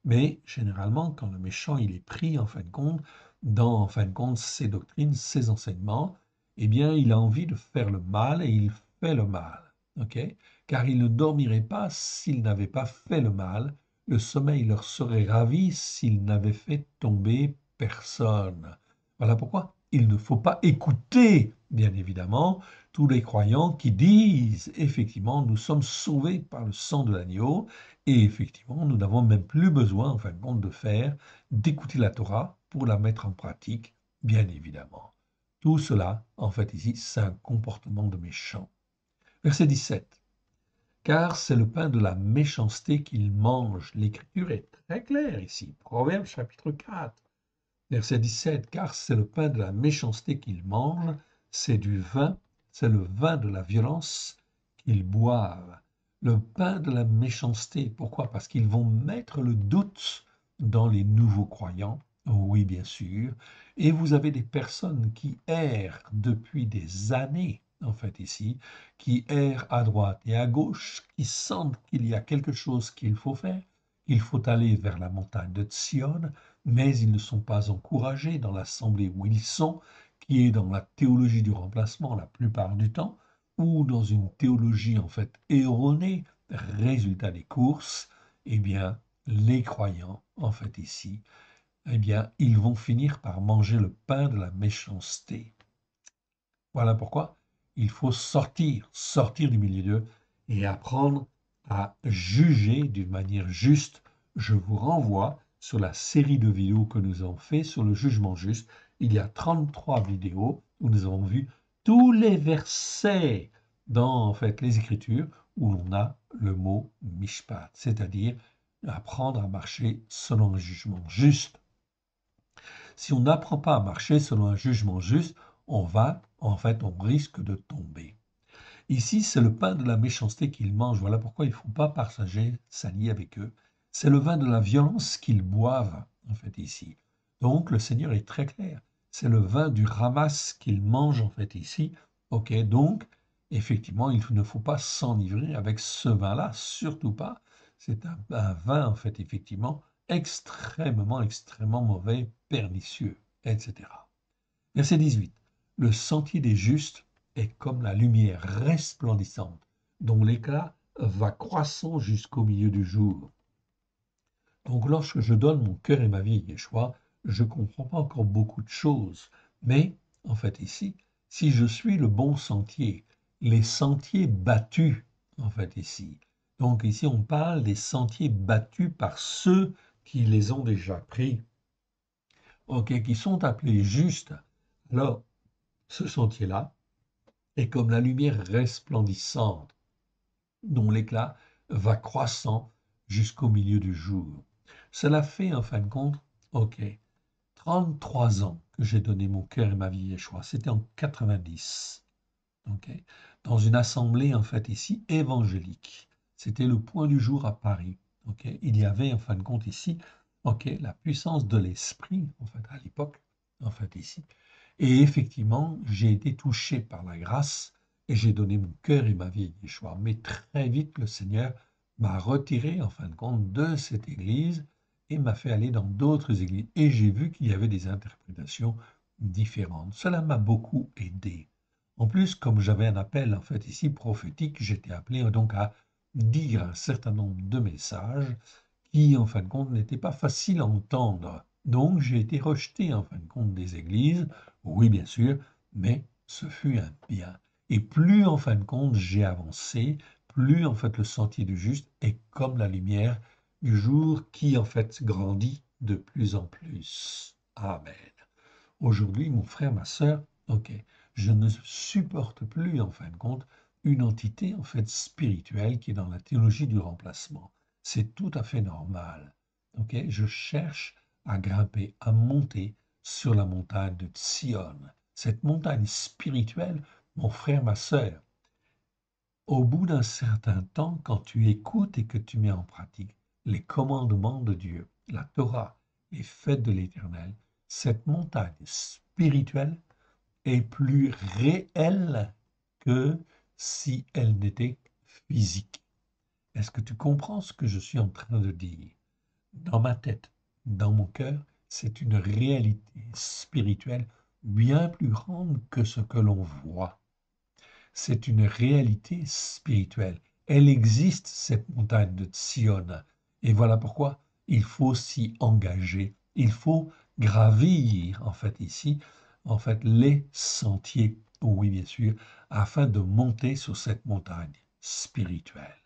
Mais généralement, quand le méchant il est pris en fin de compte dans en fin de compte ses doctrines, ses enseignements, eh bien il a envie de faire le mal et il fait le mal. Ok. Car il ne dormirait pas s'il n'avait pas fait le mal. Le sommeil leur serait ravi s'il n'avait fait tomber personne. Voilà pourquoi il ne faut pas écouter, bien évidemment, tous les croyants qui disent effectivement nous sommes sauvés par le sang de l'agneau et effectivement nous n'avons même plus besoin en fin de compte de faire, d'écouter la Torah pour la mettre en pratique, bien évidemment. Tout cela, en fait ici, c'est un comportement de méchant. Verset 17. Car c'est le pain de la méchanceté qu'ils mangent. L'écriture est très claire ici. Proverbe chapitre 4. Verset 17, car c'est le pain de la méchanceté qu'ils mangent, c'est du vin, c'est le vin de la violence qu'ils boivent. Le pain de la méchanceté, pourquoi? Parce qu'ils vont mettre le doute dans les nouveaux croyants, oui bien sûr, et vous avez des personnes qui errent depuis des années, en fait ici, qui errent à droite et à gauche, qui sentent qu'il y a quelque chose qu'il faut faire, qu'il faut aller vers la montagne de Sion, mais ils ne sont pas encouragés dans l'assemblée où ils sont, qui est dans la théologie du remplacement la plupart du temps, ou dans une théologie en fait erronée, résultat des courses, eh bien, les croyants, en fait ici, eh bien, ils vont finir par manger le pain de la méchanceté. Voilà pourquoi il faut sortir du milieu d'eux et apprendre à juger d'une manière juste. Je vous renvoie sur la série de vidéos que nous avons fait sur le jugement juste. Il y a 33 vidéos où nous avons vu tous les versets dans en fait les Écritures où l'on a le mot mishpat, c'est-à-dire apprendre à marcher selon un jugement juste. Si on n'apprend pas à marcher selon un jugement juste, on risque de tomber. Ici, c'est le pain de la méchanceté qu'ils mangent. Voilà pourquoi il ne faut pas partager, s'allier avec eux. C'est le vin de la violence qu'ils boivent, en fait, ici. Donc, le Seigneur est très clair. C'est le vin du ramasse qu'ils mangent, en fait, ici. OK, donc, effectivement, il ne faut pas s'enivrer avec ce vin-là, surtout pas. C'est un vin, en fait, effectivement, extrêmement mauvais, pernicieux, etc. Verset 18. Le sentier des justes est comme la lumière resplendissante, dont l'éclat va croissant jusqu'au milieu du jour. Donc lorsque je donne mon cœur et ma vie à Yeshua, je ne comprends pas encore beaucoup de choses. Mais, en fait, ici, si je suis le bon sentier, les sentiers battus, en fait, ici. Donc ici, on parle des sentiers battus par ceux qui les ont déjà pris, ok, qui sont appelés justes. Alors, ce sentier-là est comme la lumière resplendissante dont l'éclat va croissant jusqu'au milieu du jour. Cela fait en fin de compte, ok, 33 ans que j'ai donné mon cœur et ma vie à Yeshua. C'était en 90, ok, dans une assemblée en fait ici évangélique. C'était le point du jour à Paris. Ok, il y avait en fin de compte ici, ok, la puissance de l'esprit en fait à l'époque, en fait ici. Et effectivement, j'ai été touché par la grâce et j'ai donné mon cœur et ma vie à Yeshua. Mais très vite, le Seigneur m'a retiré, en fin de compte, de cette église et m'a fait aller dans d'autres églises. Et j'ai vu qu'il y avait des interprétations différentes. Cela m'a beaucoup aidé. En plus, comme j'avais un appel, en fait, ici, prophétique, j'étais appelé donc à dire un certain nombre de messages qui, en fin de compte, n'étaient pas faciles à entendre. Donc, j'ai été rejeté, en fin de compte, des églises. Oui, bien sûr, mais ce fut un bien. Et plus, en fin de compte, j'ai avancé, plus, en fait, le sentier du juste est comme la lumière du jour qui, en fait, grandit de plus en plus. Amen. Aujourd'hui, mon frère, ma sœur, ok, je ne supporte plus, en fin de compte, une entité, en fait, spirituelle qui est dans la théologie du remplacement. C'est tout à fait normal. Ok, je cherche à grimper, à monter sur la montagne de Sion. Cette montagne spirituelle, mon frère, ma sœur, au bout d'un certain temps, quand tu écoutes et que tu mets en pratique les commandements de Dieu, la Torah, les fêtes de l'Éternel, cette montagne spirituelle est plus réelle que si elle n'était physique. Est-ce que tu comprends ce que je suis en train de dire? Dans ma tête, dans mon cœur, c'est une réalité spirituelle bien plus grande que ce que l'on voit. C'est une réalité spirituelle. Elle existe, cette montagne de Sion. Et voilà pourquoi il faut s'y engager. Il faut gravir, en fait, ici, en fait, les sentiers, oui, bien sûr, afin de monter sur cette montagne spirituelle.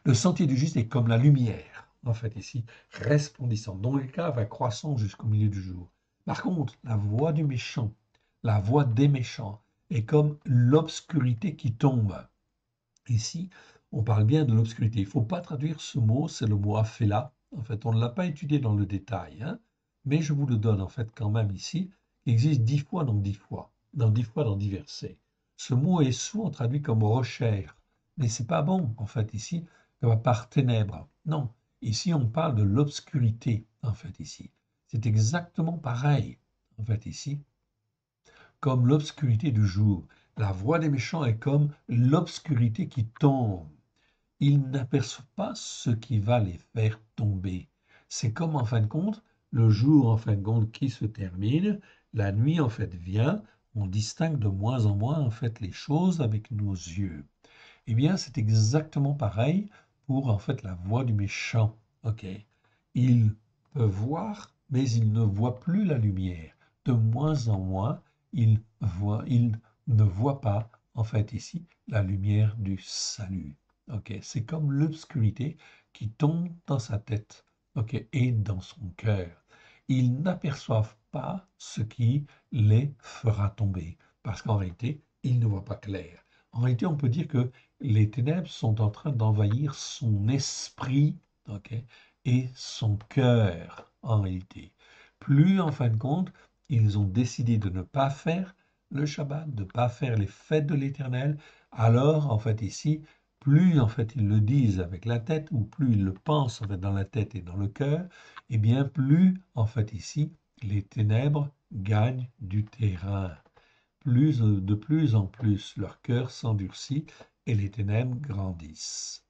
Le sentier du juste est comme la lumière, en fait, ici, resplendissante, dont l'éclat va croissant jusqu'au milieu du jour. Par contre, la voix du méchant, la voix des méchants, est comme l'obscurité qui tombe. Ici, on parle bien de l'obscurité. Il ne faut pas traduire ce mot, c'est le mot aphéla. En fait, on ne l'a pas étudié dans le détail, hein, mais je vous le donne en fait quand même ici. Il existe 10 fois dans 10 fois, dans 10 fois dans 10 versets. Ce mot est souvent traduit comme recherche, mais c'est pas bon en fait ici, par ténèbres. Non, ici on parle de l'obscurité en fait ici. C'est exactement pareil en fait ici comme l'obscurité du jour. La voix des méchants est comme l'obscurité qui tombe. Ils n'aperçoivent pas ce qui va les faire tomber. C'est comme en fin de compte, le jour en fin de compte qui se termine, la nuit en fait vient, on distingue de moins en moins en fait les choses avec nos yeux. Eh bien, c'est exactement pareil pour en fait la voix du méchant. Ok, il peut voir, mais il ne voit plus la lumière. De moins en moins, il ne voit pas en fait ici la lumière du salut. Ok, c'est comme l'obscurité qui tombe dans sa tête. Ok, et dans son cœur. Ils n'aperçoivent pas ce qui les fera tomber, parce qu'en réalité, ils ne voient pas clair. En réalité, on peut dire que les ténèbres sont en train d'envahir son esprit, ok, et son cœur, en réalité. Plus, en fin de compte, ils ont décidé de ne pas faire le Shabbat, de ne pas faire les fêtes de l'Éternel, alors en fait ici, plus en fait ils le disent avec la tête, ou plus ils le pensent en fait dans la tête et dans le cœur, et bien plus en fait ici, les ténèbres gagnent du terrain. De plus en plus, leur cœur s'endurcit et les ténèbres grandissent.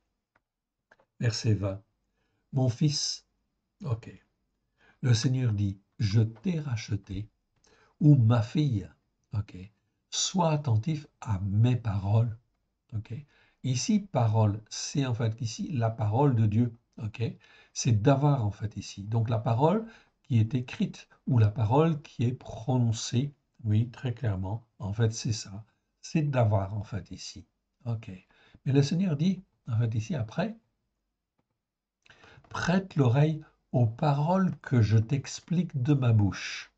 Verset 20. Mon fils, ok, le Seigneur dit, je t'ai racheté, ou ma fille, ok, sois attentif à mes paroles, ok. Ici, parole, c'est en fait ici la parole de Dieu, ok. C'est d'avoir en fait ici. Donc la parole qui est écrite ou la parole qui est prononcée, oui, très clairement, en fait c'est ça. C'est d'avoir en fait ici, ok. Mais le Seigneur dit, en fait ici après, prête l'oreille aux paroles que je t'explique de ma bouche.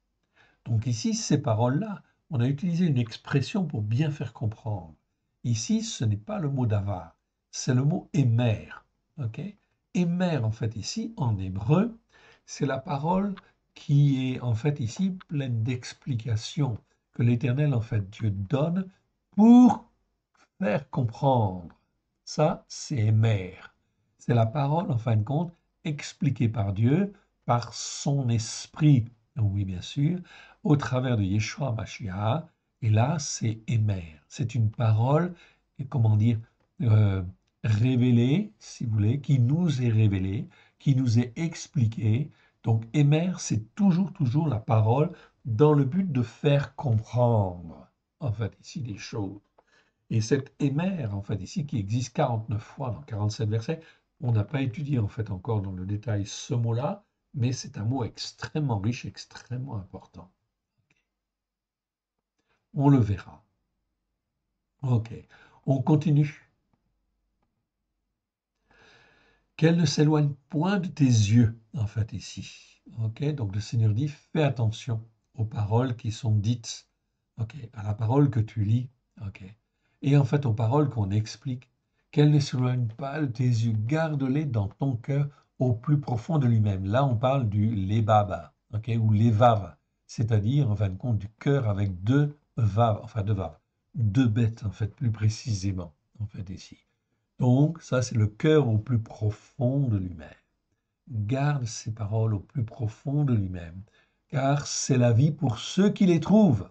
Donc ici, ces paroles-là, on a utilisé une expression pour bien faire comprendre. Ici, ce n'est pas le mot d'avar, c'est le mot émer. Ok. Émer, en fait, ici, en hébreu, c'est la parole qui est, en fait, ici, pleine d'explications que l'Éternel, en fait, Dieu donne pour faire comprendre. Ça, c'est émer. C'est la parole, en fin de compte, expliquée par Dieu, par son esprit, oui, bien sûr, au travers de Yeshua Mashiach. Et là, c'est émer. C'est une parole, comment dire, euh, révélée, si vous voulez, qui nous est révélée, qui nous est expliquée. Donc, émer, c'est toujours, toujours la parole dans le but de faire comprendre, en fait, ici, des choses. Et cet émer, en fait, ici, qui existe 49 fois dans 47 versets, on n'a pas étudié, en fait, encore dans le détail ce mot-là, mais c'est un mot extrêmement riche, extrêmement important. On le verra. Ok, on continue. Qu'elle ne s'éloigne point de tes yeux, en fait, ici. Ok, donc le Seigneur dit, fais attention aux paroles qui sont dites. Ok, à la parole que tu lis. Ok, et en fait aux paroles qu'on explique. Qu'elles ne s'éloignent pas de tes yeux, garde-les dans ton cœur au plus profond de lui-même. Là, on parle du lebaba, ok, ou levav, c'est-à-dire en fin de compte du cœur avec deux vav, enfin deux vav, deux bêtes en fait plus précisément, en fait ici. Donc, ça, c'est le cœur au plus profond de lui-même. Garde ces paroles au plus profond de lui-même, car c'est la vie pour ceux qui les trouvent.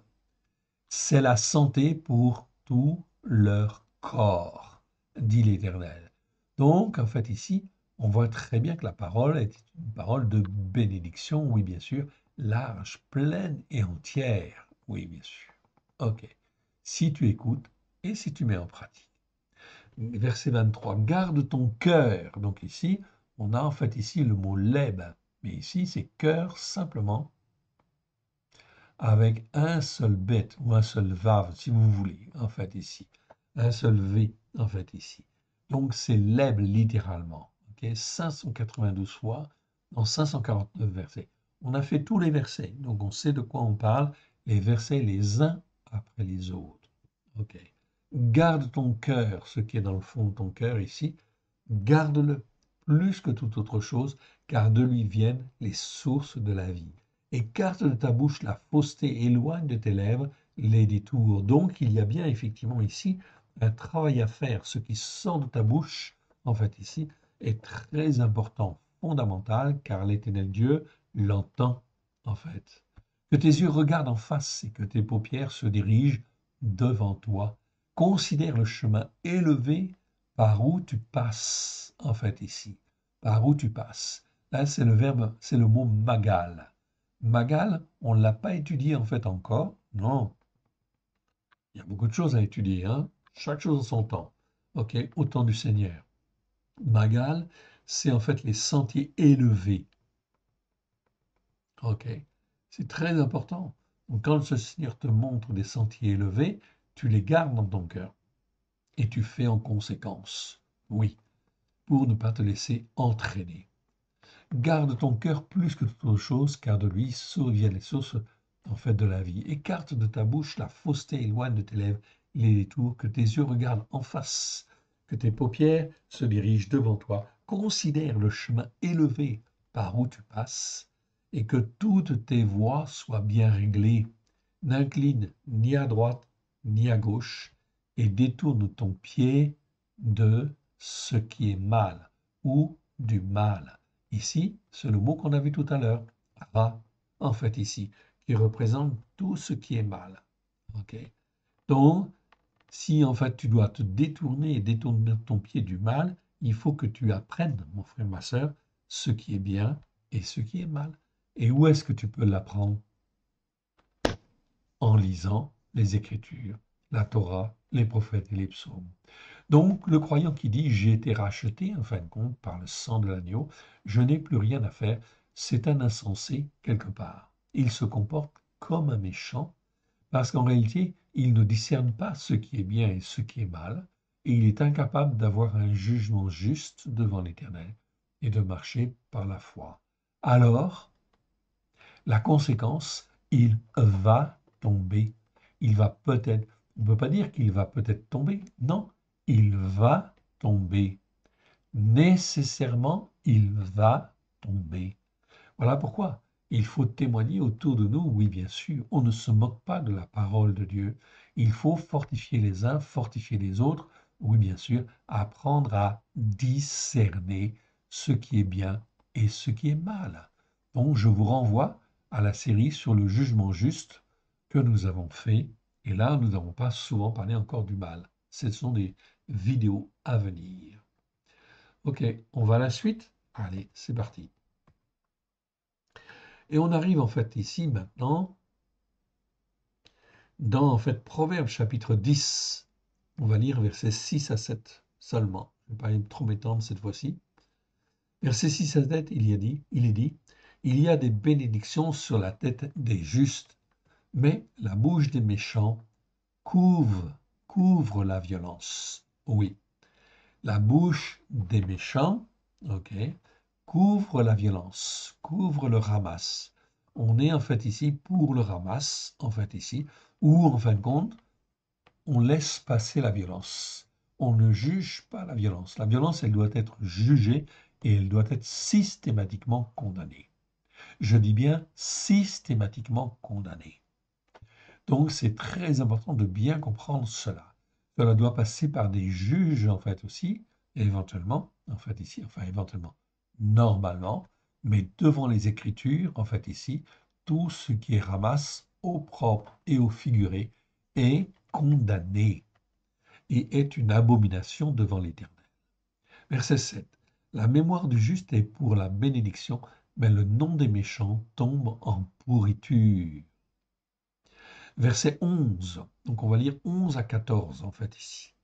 C'est la santé pour tout leur corps, dit l'Éternel. Donc, en fait, ici, on voit très bien que la parole est une parole de bénédiction, oui, bien sûr, large, pleine et entière, oui, bien sûr. Ok. Si tu écoutes et si tu mets en pratique. Verset 23, garde ton cœur. Donc ici, on a en fait ici le mot leb, mais ici c'est cœur simplement avec un seul bête ou un seul vav si vous voulez, en fait ici. Un seul V en fait ici. Donc c'est leb littéralement. Okay, 592 fois dans 549 versets. On a fait tous les versets, donc on sait de quoi on parle, les versets les uns après les autres. Ok. Garde ton cœur, ce qui est dans le fond de ton cœur ici, garde-le plus que toute autre chose, car de lui viennent les sources de la vie. Écarte de ta bouche la fausseté, éloigne de tes lèvres les détours. Donc il y a bien effectivement ici un travail à faire. Ce qui sort de ta bouche, en fait ici, est très important, fondamental, car l'Éternel Dieu l'entend, en fait. Que tes yeux regardent en face et que tes paupières se dirigent devant toi. Considère le chemin élevé par où tu passes, en fait, ici. Par où tu passes. Là, c'est le verbe, c'est le mot magal. Magal, on ne l'a pas étudié en fait encore. Non, il y a beaucoup de choses à étudier, hein. Chaque chose en son temps. Ok, au temps du Seigneur. Magal, c'est en fait les sentiers élevés. Ok, c'est très important. Donc, quand le Seigneur te montre des sentiers élevés, tu les gardes dans ton cœur et tu fais en conséquence. Oui, pour ne pas te laisser entraîner. Garde ton cœur plus que toute autre chose, car de lui surviennent les sources en fait de la vie. Écarte de ta bouche la fausseté, éloigne de tes lèvres les détours, que tes yeux regardent en face, que tes paupières se dirigent devant toi. Considère le chemin élevé par où tu passes, et que toutes tes voies soient bien réglées. N'incline ni à droite ni à gauche et détourne ton pied de ce qui est mal ou du mal. Ici, c'est le mot qu'on a vu tout à l'heure, ra, en fait ici, qui représente tout ce qui est mal. Ok. Donc, si en fait tu dois te détourner et détourner ton pied du mal, il faut que tu apprennes, mon frère, ma soeur, ce qui est bien et ce qui est mal. Et où est-ce que tu peux l'apprendre? En lisant les Écritures, la Torah, les prophètes et les psaumes. Donc, le croyant qui dit j'ai été racheté, en fin de compte, par le sang de l'agneau, je n'ai plus rien à faire, c'est un insensé quelque part. Il se comporte comme un méchant parce qu'en réalité, il ne discerne pas ce qui est bien et ce qui est mal, et il est incapable d'avoir un jugement juste devant l'Éternel et de marcher par la foi. Alors, la conséquence, il va tomber. Il va peut-être, on ne peut pas dire qu'il va peut-être tomber, non, il va tomber. Nécessairement, il va tomber. Voilà pourquoi il faut témoigner autour de nous, oui bien sûr, on ne se moque pas de la parole de Dieu. Il faut fortifier les uns, fortifier les autres, oui bien sûr, apprendre à discerner ce qui est bien et ce qui est mal. Donc je vous renvoie à la série sur le jugement juste que nous avons fait, et là nous n'avons pas souvent parlé encore du mal. Ce sont des vidéos à venir. Ok, on va à la suite? Allez, c'est parti. Et on arrive en fait ici maintenant dans en fait Proverbe chapitre 10. On va lire versets 6 à 7 seulement. Je ne vais pas trop m'étendre cette fois-ci. Verset 6 à 7, il est dit, il y a des bénédictions sur la tête des justes, mais la bouche des méchants couvre la violence. Oui, la bouche des méchants, ok, couvre la violence, couvre le ramasse. On est en fait ici pour le ramasse, en fait ici, où en fin de compte, on laisse passer la violence. On ne juge pas la violence. La violence, elle doit être jugée et elle doit être systématiquement condamnée. Je dis bien systématiquement condamnée. Donc c'est très important de bien comprendre cela. Cela doit passer par des juges en fait aussi, éventuellement, en fait ici, enfin éventuellement, normalement, mais devant les Écritures, en fait ici, tout ce qui est ramasse au propre et au figuré est condamné et est une abomination devant l'Éternel. Verset 7. La mémoire du juste est pour la bénédiction, mais le nom des méchants tombe en pourriture. Verset 11. Donc on va lire 11 à 14 en fait ici.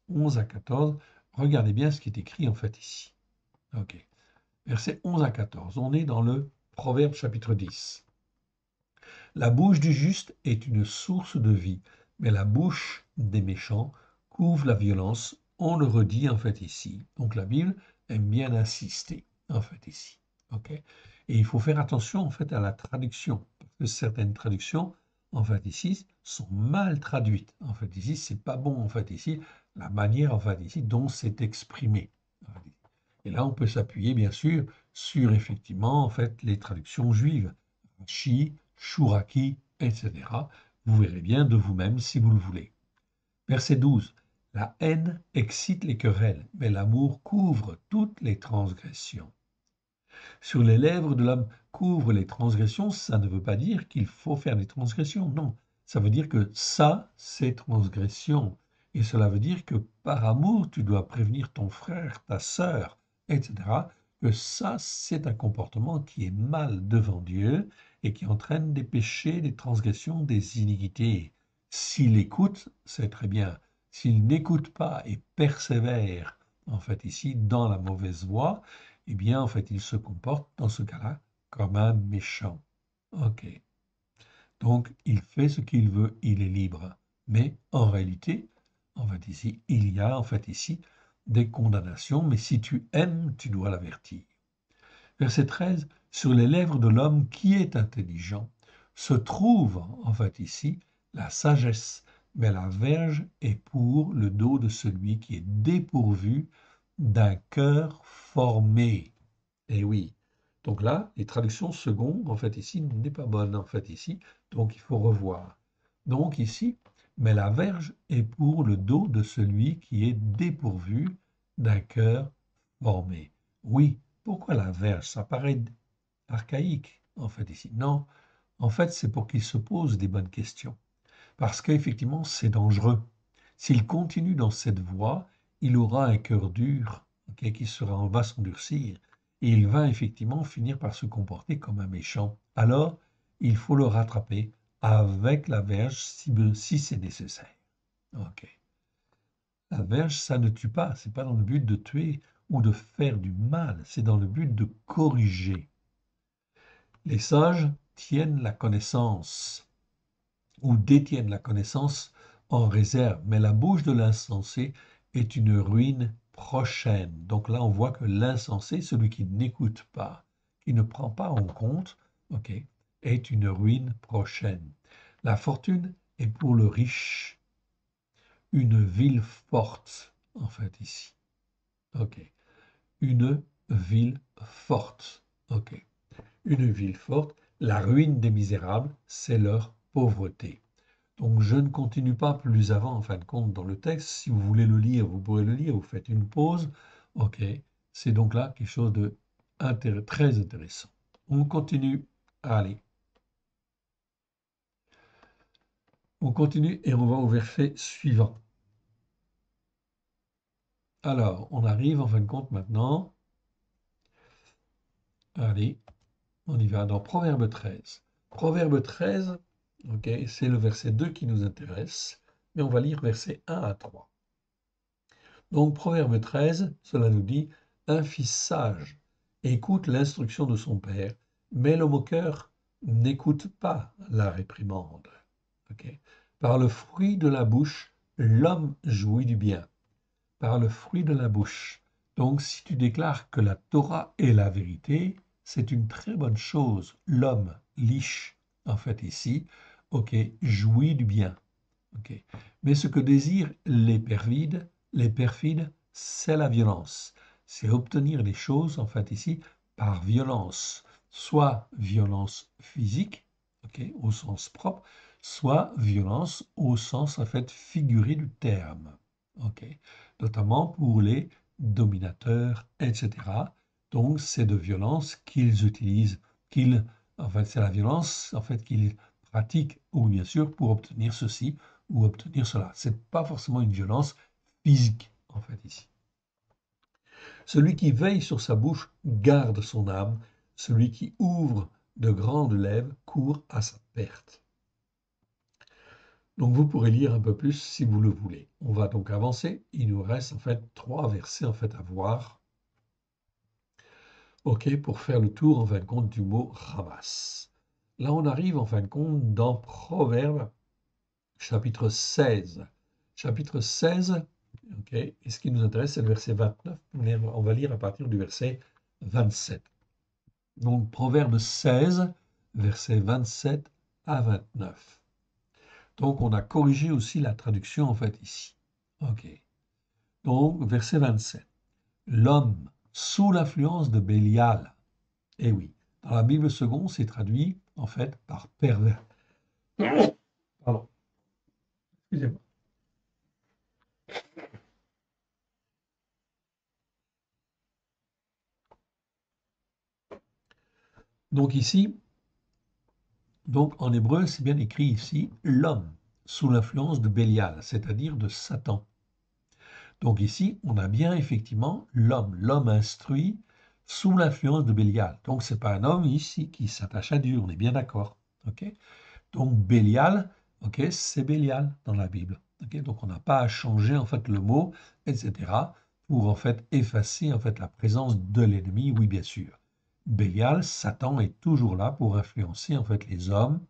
11 à 14. Regardez bien ce qui est écrit en fait ici. Ok. Verset 11 à 14. On est dans le Proverbe chapitre 10. La bouche du juste est une source de vie, mais la bouche des méchants couvre la violence. On le redit en fait ici. Donc la Bible aime bien insister en fait ici. Ok. Et il faut faire attention en fait à la traduction, parce que certaines traductions en fait ici sont mal traduites. En fait ici, c'est pas bon en fait ici la manière en fait ici dont c'est exprimé. Et là, on peut s'appuyer bien sûr sur effectivement en fait les traductions juives, Rashi, Shuraki, etc. Vous verrez bien de vous-même si vous le voulez. Verset 12. La haine excite les querelles, mais l'amour couvre toutes les transgressions. Sur les lèvres de l'homme couvre les transgressions, ça ne veut pas dire qu'il faut faire des transgressions, non. Ça veut dire que ça, c'est transgression. Et cela veut dire que par amour, tu dois prévenir ton frère, ta sœur, etc., que ça, c'est un comportement qui est mal devant Dieu et qui entraîne des péchés, des transgressions, des iniquités. S'il écoute, c'est très bien. S'il n'écoute pas et persévère, en fait, ici, dans la mauvaise voie, eh bien, en fait, il se comporte dans ce cas-là comme un méchant. Ok. Donc, il fait ce qu'il veut, il est libre. Mais en réalité, en fait, ici, il y a en fait ici des condamnations, mais si tu aimes, tu dois l'avertir. Verset 13, sur les lèvres de l'homme qui est intelligent se trouve en fait ici la sagesse, mais la verge est pour le dos de celui qui est dépourvu d'un cœur formé. Eh oui, Donc là, les traductions second, en fait, ici, n'est pas bonne, en fait, ici. Donc, il faut revoir. Donc, ici, mais la verge est pour le dos de celui qui est dépourvu d'un cœur formé. Oui, pourquoi la verge? Ça paraît archaïque, en fait, ici. Non, en fait, c'est pour qu'il se pose des bonnes questions. Parce qu'effectivement, c'est dangereux. S'il continue dans cette voie, il aura un cœur dur, ok, va s'endurcir, et il va effectivement finir par se comporter comme un méchant. Alors, il faut le rattraper avec la verge si c'est nécessaire. Ok. La verge, ça ne tue pas, c'est pas dans le but de tuer ou de faire du mal, c'est dans le but de corriger. Les sages tiennent la connaissance ou détiennent la connaissance en réserve, mais la bouche de l'insensé est une ruine prochaine. Donc là, on voit que l'insensé, celui qui n'écoute pas, qui ne prend pas en compte, ok, est une ruine prochaine. La fortune est pour le riche une ville forte, en fait, ici. Ok. Une ville forte. Ok. Une ville forte. La ruine des misérables, c'est leur pauvreté. Donc je ne continue pas plus avant, en fin de compte, dans le texte. Si vous voulez le lire, vous pourrez le lire, vous faites une pause. Ok, c'est donc là quelque chose de très intéressant. On continue. Allez, on continue et on va au verset suivant. Alors, on arrive en fin de compte maintenant. Allez, on y va dans Proverbe 13. Proverbe 13, ok, c'est le verset 2 qui nous intéresse, mais on va lire versets 1 à 3. Donc, Proverbe 13, cela nous dit, un fils sage écoute l'instruction de son père, mais le moqueur n'écoute pas la réprimande. Ok. Par le fruit de la bouche, l'homme jouit du bien. Par le fruit de la bouche. Donc, si tu déclares que la Torah est la vérité, c'est une très bonne chose. L'homme, l'ish, en fait ici, ok, jouit du bien. Ok. Mais ce que désirent les perfides, c'est la violence. C'est obtenir les choses, en fait, ici, par violence. Soit violence physique, ok, au sens propre, soit violence au sens, en fait, figuré du terme. Ok. Notamment pour les dominateurs, etc. Donc, c'est de violence qu'ils utilisent, en fait, c'est la violence, en fait, qu'ils pratiquent, ou bien sûr, pour obtenir ceci ou obtenir cela. Ce n'est pas forcément une violence physique, en fait, ici. Celui qui veille sur sa bouche garde son âme. Celui qui ouvre de grandes lèvres court à sa perte. Donc vous pourrez lire un peu plus si vous le voulez. On va donc avancer. Il nous reste en fait 3 versets en fait à voir. Ok, pour faire le tour en fin de compte du mot ramasse. Là on arrive en fin de compte dans Proverbe chapitre 16. Chapitre 16, ok, et ce qui nous intéresse, c'est le verset 29. On va lire à partir du verset 27. Donc, Proverbe 16, versets 27 à 29. Donc, on a corrigé aussi la traduction, en fait, ici. Ok. Donc, verset 27. L'homme sous l'influence de Bélial. Eh oui, dans la Bible seconde, c'est traduit, en fait, par pervers. Pardon, excusez-moi. Donc ici, donc en hébreu, c'est bien écrit ici, l'homme sous l'influence de Bélial, c'est-à-dire de Satan. Donc ici, on a bien effectivement l'homme instruit sous l'influence de Bélial. Donc c'est pas un homme ici qui s'attache à Dieu, on est bien d'accord. Okay. Donc Bélial, okay, c'est Bélial dans la Bible. Okay. Donc on n'a pas à changer en fait le mot, etc. pour en fait effacer en fait la présence de l'ennemi, oui bien sûr. Bélial, Satan est toujours là pour influencer en fait les hommes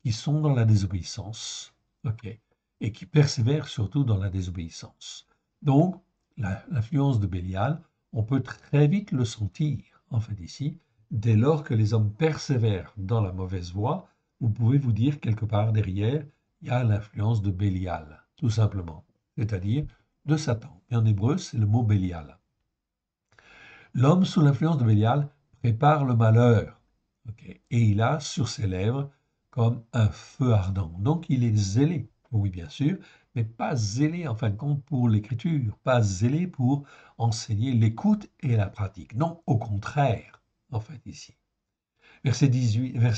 qui sont dans la désobéissance, ok, et qui persévèrent surtout dans la désobéissance. Donc, l'influence de Bélial, on peut très vite le sentir, en fait ici, dès lors que les hommes persévèrent dans la mauvaise voie, vous pouvez vous dire quelque part derrière, il y a l'influence de Bélial, tout simplement, c'est-à-dire de Satan. Et en hébreu, c'est le mot Bélial. L'homme sous l'influence de Bélial prépare le malheur. Okay. Et il a sur ses lèvres comme un feu ardent. Donc il est zélé, oui bien sûr, mais pas zélé en fin de compte pour l'écriture, pas zélé pour enseigner l'écoute et la pratique. Non, au contraire, en fait ici. Verset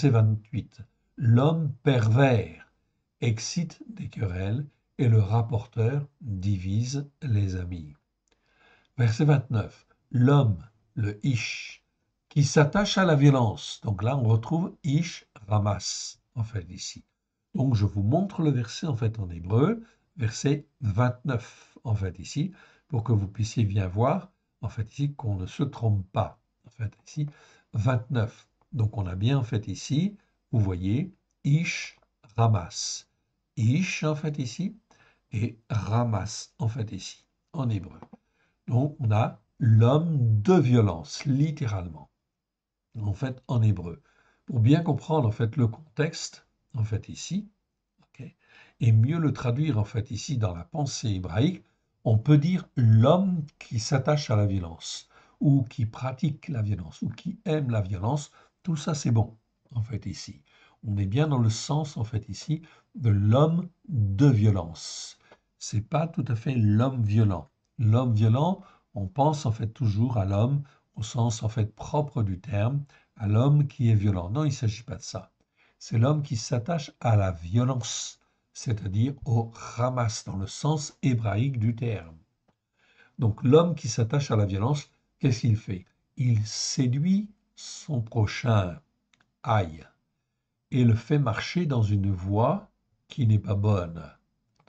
28. L'homme pervers excite des querelles et le rapporteur divise les amis. Verset 29. L'homme, le ish, qui s'attache à la violence. Donc là, on retrouve ish ramas, en fait, ici. Donc je vous montre le verset, en fait, en hébreu, verset 29, en fait, ici, pour que vous puissiez bien voir, en fait, ici, qu'on ne se trompe pas. En fait, ici, 29. Donc on a bien, en fait, ici, vous voyez, ish ramas. Ish, en fait, ici, et ramas, en fait, ici, en hébreu. Donc, on a l'homme de violence, littéralement, en fait, en hébreu. Pour bien comprendre, en fait, le contexte, en fait, ici, okay, et mieux le traduire, en fait, ici, dans la pensée hébraïque, on peut dire l'homme qui s'attache à la violence, ou qui pratique la violence, ou qui aime la violence, tout ça, c'est bon, en fait, ici. On est bien dans le sens, en fait, ici, de l'homme de violence. C'est pas tout à fait l'homme violent. L'homme violent, on pense en fait toujours à l'homme au sens en fait propre du terme, à l'homme qui est violent. Non, il ne s'agit pas de ça. C'est l'homme qui s'attache à la violence, c'est-à-dire au ramas dans le sens hébraïque du terme. Donc l'homme qui s'attache à la violence, qu'est-ce qu'il fait? Il séduit son prochain, aïe, et le fait marcher dans une voie qui n'est pas bonne.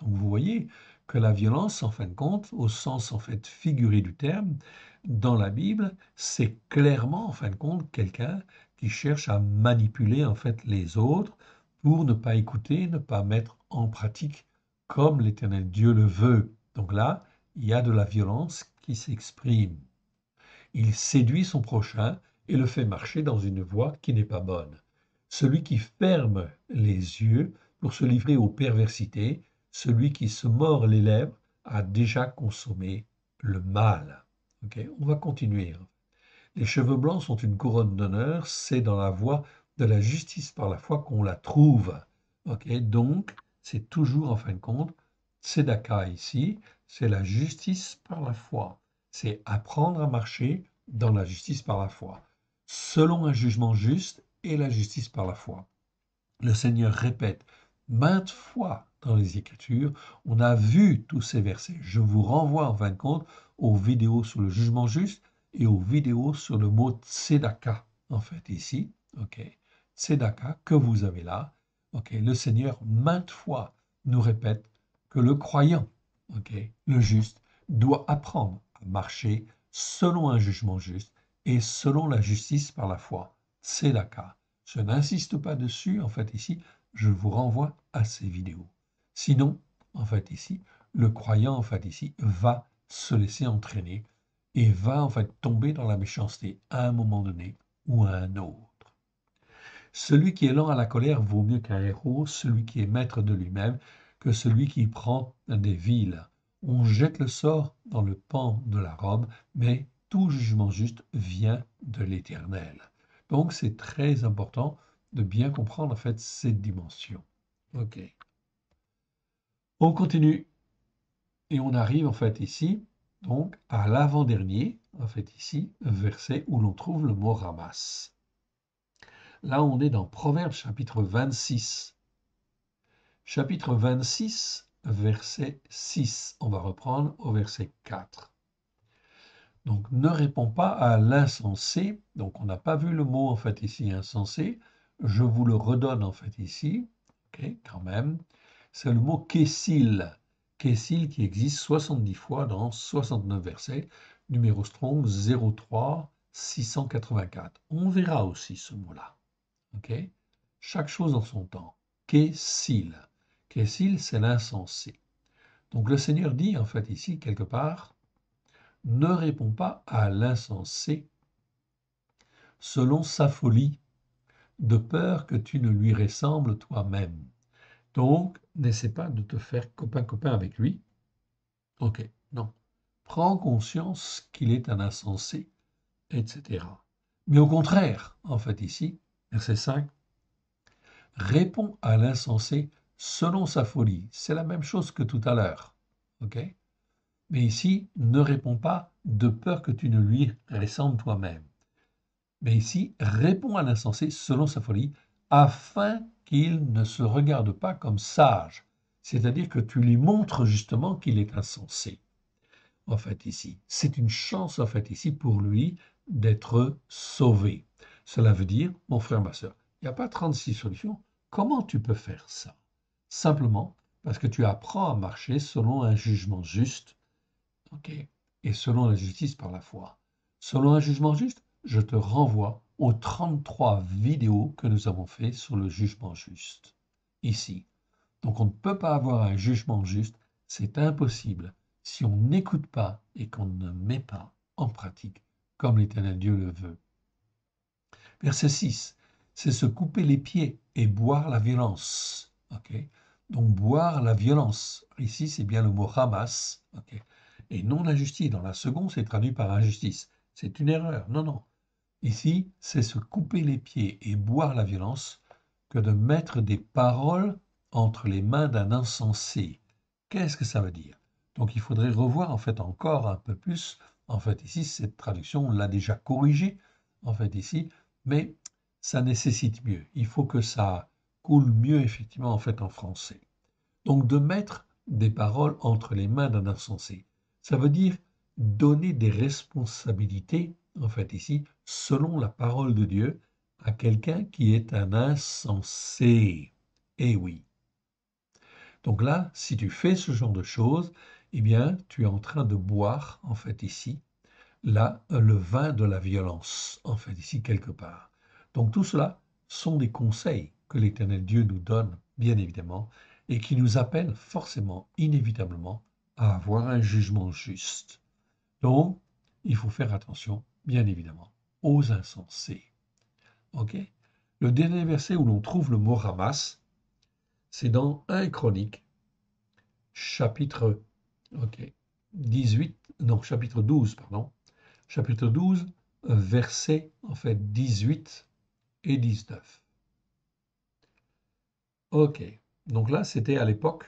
Donc vous voyez que la violence, en fin de compte, au sens en fait figuré du terme, dans la Bible, c'est clairement en fin de compte quelqu'un qui cherche à manipuler en fait les autres pour ne pas écouter, ne pas mettre en pratique comme l'Éternel Dieu le veut. Donc là, il y a de la violence qui s'exprime. Il séduit son prochain et le fait marcher dans une voie qui n'est pas bonne. Celui qui ferme les yeux pour se livrer aux perversités, celui qui se mord les lèvres, a déjà consommé le mal. Okay, on va continuer. Les cheveux blancs sont une couronne d'honneur, c'est dans la voie de la justice par la foi qu'on la trouve. Okay, donc, c'est toujours en fin de compte, tzedaka ici, c'est la justice par la foi. C'est apprendre à marcher dans la justice par la foi, selon un jugement juste et la justice par la foi. Le Seigneur répète maintes fois dans les Écritures, on a vu tous ces versets. Je vous renvoie en fin de compte aux vidéos sur le jugement juste et aux vidéos sur le mot tzedaka, en fait, ici. OK. Tzedaka, que vous avez là. OK. Le Seigneur, maintes fois, nous répète que le croyant, OK, le juste, doit apprendre à marcher selon un jugement juste et selon la justice par la foi. Tzedaka. Je n'insiste pas dessus, en fait, ici, je vous renvoie à ces vidéos. Sinon, en fait, ici, le croyant, en fait, ici, va se laisser entraîner et va, en fait, tomber dans la méchanceté à un moment donné ou à un autre. Celui qui est lent à la colère vaut mieux qu'un héros, celui qui est maître de lui-même que celui qui prend des villes. On jette le sort dans le pan de la robe, mais tout jugement juste vient de l'Éternel. Donc c'est très important de bien comprendre en fait cette dimension. Ok. On continue et on arrive en fait ici donc à l'avant-dernier en fait ici verset où l'on trouve le mot ramasse. Là on est dans Proverbes chapitre 26. Chapitre 26 verset 6. On va reprendre au verset 4. Donc, ne réponds pas à l'insensé. Donc, on n'a pas vu le mot en fait ici insensé. Je vous le redonne en fait ici. Ok, quand même. C'est le mot kessil. Kessil qui existe 70 fois dans 69 versets. Numéro Strong 03 684. On verra aussi ce mot-là. Ok. Chaque chose en son temps. Kessil. Kessil, c'est l'insensé. Donc, le Seigneur dit en fait ici quelque part ne réponds pas à l'insensé selon sa folie, de peur que tu ne lui ressembles toi-même. Donc, n'essaie pas de te faire copain-copain avec lui. Ok, non. Prends conscience qu'il est un insensé, etc. Mais au contraire, en fait ici, verset 5, répond à l'insensé selon sa folie. C'est la même chose que tout à l'heure. Ok? Mais ici, ne réponds pas de peur que tu ne lui ressembles toi-même. Mais ici, réponds à l'insensé selon sa folie, afin qu'il ne se regarde pas comme sage. C'est-à-dire que tu lui montres justement qu'il est insensé. En fait, ici, c'est une chance, en fait, ici, pour lui d'être sauvé. Cela veut dire, mon frère, ma soeur, il n'y a pas 36 solutions. Comment tu peux faire ça? Simplement parce que tu apprends à marcher selon un jugement juste, ok, et selon la justice par la foi. Selon un jugement juste, je te renvoie aux 33 vidéos que nous avons fait sur le jugement juste, ici. Donc on ne peut pas avoir un jugement juste, c'est impossible si on n'écoute pas et qu'on ne met pas en pratique comme l'Éternel Dieu le veut. Verset 6, c'est se couper les pieds et boire la violence. Okay. Donc boire la violence, ici c'est bien le mot ramas, okay, et non l'injustice. Dans la seconde, c'est traduit par injustice. C'est une erreur. Non, non. Ici, c'est se couper les pieds et boire la violence que de mettre des paroles entre les mains d'un insensé. Qu'est-ce que ça veut dire? Donc il faudrait revoir en fait encore un peu plus. En fait ici, cette traduction, on l'a déjà corrigée en fait ici, mais ça nécessite mieux. Il faut que ça coule mieux effectivement en fait en français. Donc de mettre des paroles entre les mains d'un insensé, ça veut dire donner des responsabilités, en fait ici, selon la parole de Dieu, à quelqu'un qui est un insensé. Eh oui. Donc là, si tu fais ce genre de choses, eh bien, tu es en train de boire, en fait ici, là, le vin de la violence, en fait ici, quelque part. Donc tout cela sont des conseils que l'Éternel Dieu nous donne, bien évidemment, et qui nous appellent forcément, inévitablement, à avoir un jugement juste. Donc, il faut faire attention, bien évidemment, aux insensés. Ok? Le dernier verset où l'on trouve le mot ramas, c'est dans 1 Chronique, chapitre ok, 18, non, chapitre 12, pardon, chapitre 12, versets en fait 18 et 19. Ok, donc là c'était à l'époque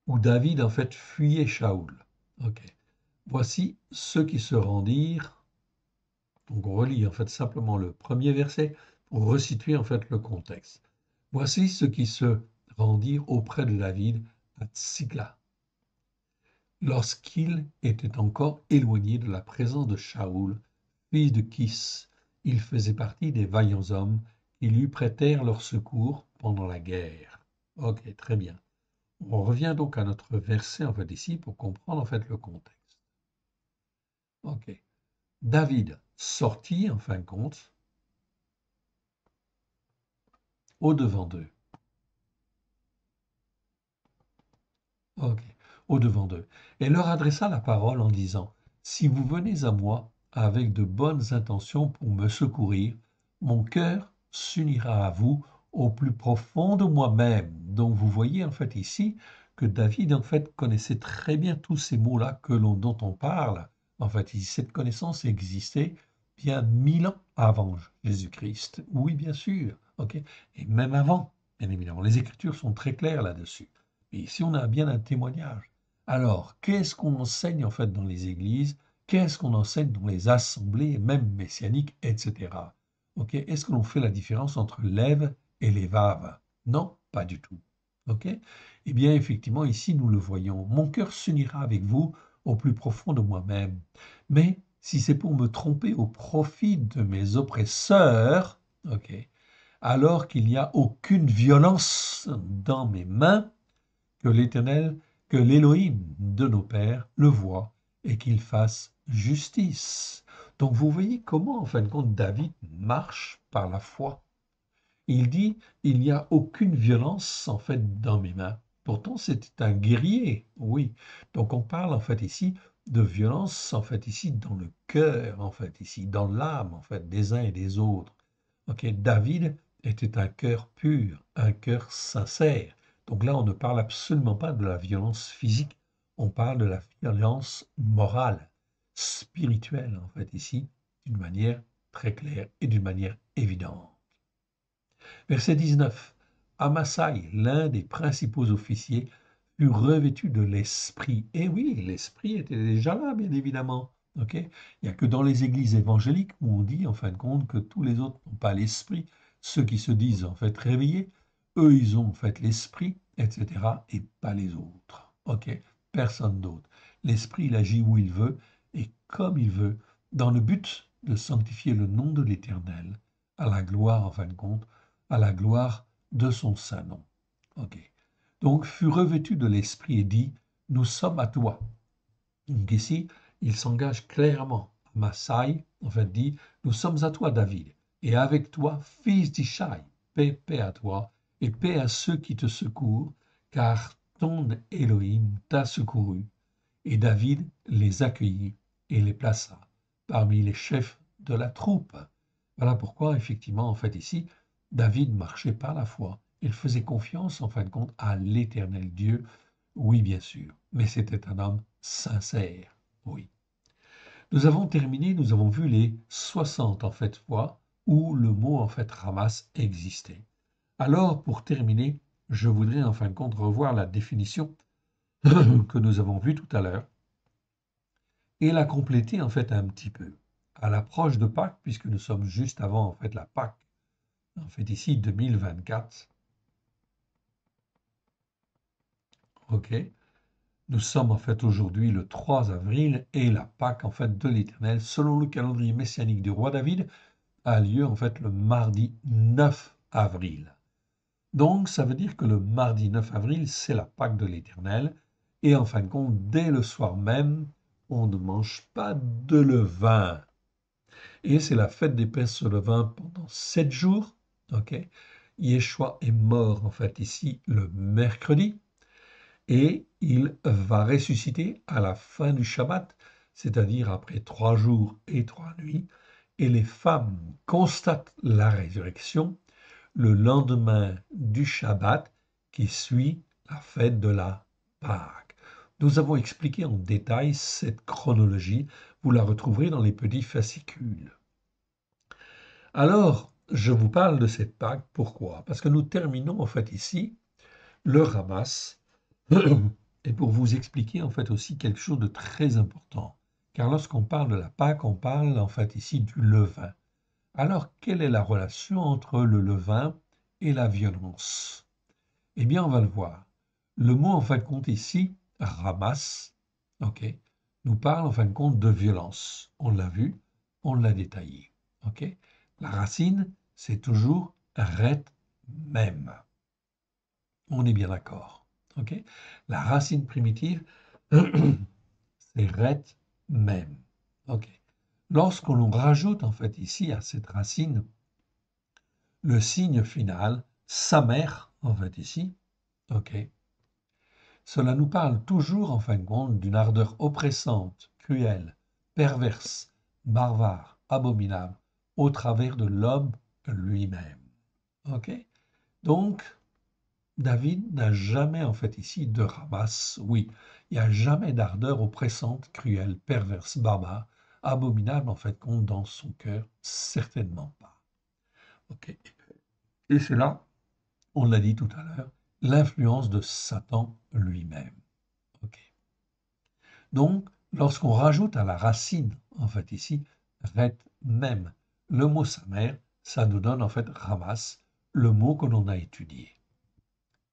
où David en fait fuyait Shaoul. Ok, voici ceux qui se rendirent. Donc on relit en fait simplement le premier verset pour resituer en fait le contexte. Voici ceux qui se rendirent auprès de David à Tsigla, lorsqu'il était encore éloigné de la présence de Shaoul, fils de Kis. Il faisait partie des vaillants hommes qui lui prêtèrent leur secours pendant la guerre. Ok, très bien. On revient donc à notre verset en fait ici pour comprendre en fait le contexte. Ok. David sortit en fin de compte au devant d'eux. Ok. Au devant d'eux. Et leur adressa la parole en disant, si vous venez à moi avec de bonnes intentions pour me secourir, mon cœur s'unira à vous au plus profond de moi-même. Donc vous voyez en fait ici que David en fait connaissait très bien tous ces mots-là dont on parle. En fait, cette connaissance existait bien 1000 ans avant Jésus-Christ. Oui, bien sûr. Ok. Et même avant, bien évidemment. Les Écritures sont très claires là-dessus. Et ici, on a bien un témoignage. Alors, qu'est-ce qu'on enseigne en fait dans les églises? Qu'est-ce qu'on enseigne dans les assemblées, même messianiques, etc. Ok. Est-ce que l'on fait la différence entre l'Ève et les Vaves? Non, pas du tout. Ok. Eh bien, effectivement, ici, nous le voyons. Mon cœur s'unira avec vous au plus profond de moi-même. Mais si c'est pour me tromper au profit de mes oppresseurs, ok, alors qu'il n'y a aucune violence dans mes mains, que l'Éternel, que l'Élohim de nos pères le voie et qu'il fasse justice. Donc vous voyez comment, en fin de compte, David marche par la foi. Il dit, il n'y a aucune violence, en fait, dans mes mains. Pourtant, c'était un guerrier, oui. Donc on parle, en fait, ici de violence, en fait, ici, dans le cœur, en fait, ici, dans l'âme, en fait, des uns et des autres. Ok, David était un cœur pur, un cœur sincère. Donc là, on ne parle absolument pas de la violence physique, on parle de la violence morale. spirituelle, en fait, ici, d'une manière très claire et d'une manière évidente. Verset 19. Amasai, l'un des principaux officiers, fut revêtu de l'esprit. Et oui, l'esprit était déjà là, bien évidemment. Ok. Il n'y a que dans les églises évangéliques où on dit, en fin de compte, que tous les autres n'ont pas l'esprit. Ceux qui se disent, en fait, réveillés, eux, ils ont, en fait, l'esprit, etc., et pas les autres. Ok. Personne d'autre. L'esprit, il agit où il veut et comme il veut, dans le but de sanctifier le nom de l'Éternel, à la gloire, en fin de compte, à la gloire de son saint nom. Ok. Donc, fut revêtu de l'esprit et dit, nous sommes à toi. Donc ici, il s'engage clairement. Massai, en fait, dit, nous sommes à toi, David, et avec toi, fils d'Ishaï, paix à toi, et paix à ceux qui te secourent, car ton Élohim t'a secouru. Et David les accueillit et les plaça parmi les chefs de la troupe. Voilà pourquoi, effectivement, en fait, ici, David marchait par la foi. Il faisait confiance, en fin de compte, à l'Éternel Dieu. Oui, bien sûr, mais c'était un homme sincère. Oui. Nous avons terminé, nous avons vu les 60, en fait, fois où le mot, en fait, Ramas existait. Alors, pour terminer, je voudrais, en fin de compte, revoir la définition que nous avons vue tout à l'heure et la compléter en fait un petit peu. À l'approche de Pâques, puisque nous sommes juste avant en fait la Pâques, en fait ici 2024, ok, nous sommes en fait aujourd'hui le 3 avril et la Pâques en fait de l'Éternel, selon le calendrier messianique du roi David, a lieu en fait le mardi 9 avril. Donc ça veut dire que le mardi 9 avril, c'est la Pâque de l'Éternel, et en fin de compte, dès le soir même, on ne mange pas de levain. Et c'est la fête des pains sur le vin pendant 7 jours. Ok. Yeshua est mort en fait ici le mercredi et il va ressusciter à la fin du Shabbat, c'est-à-dire après 3 jours et 3 nuits. Et les femmes constatent la résurrection le lendemain du Shabbat qui suit la fête de la Pâque. Nous avons expliqué en détail cette chronologie. Vous la retrouverez dans les petits fascicules. Alors, je vous parle de cette Pâque, pourquoi? Parce que nous terminons en fait ici le Ramas, et pour vous expliquer en fait aussi quelque chose de très important. Car lorsqu'on parle de la Pâque, on parle en fait ici du levain. Alors, quelle est la relation entre le levain et la violence? Eh bien, on va le voir. Le mot en fin de compte ici, Ramas, ok, nous parle en fin de compte de violence. On l'a vu, on l'a détaillé. Ok. La racine, c'est toujours ret même. On est bien d'accord. Ok. La racine primitive, c'est ret même. Ok. Lorsqu'on rajoute en fait ici à cette racine le signe final, sa mère, en fait ici, ok. Cela nous parle toujours en fin de compte d'une ardeur oppressante, cruelle, perverse, barbare, abominable, au travers de l'homme lui-même. Ok. Donc, David n'a jamais en fait ici de ramas, oui, il n'y a jamais d'ardeur oppressante, cruelle, perverse, barbare, abominable en fait compte dans son cœur, certainement pas. Ok. Et c'est là, on l'a dit tout à l'heure, l'influence de Satan lui-même. Ok. Donc, lorsqu'on rajoute à la racine, en fait ici, ret même, le mot sa mère, ça nous donne en fait ramas, le mot que l'on a étudié.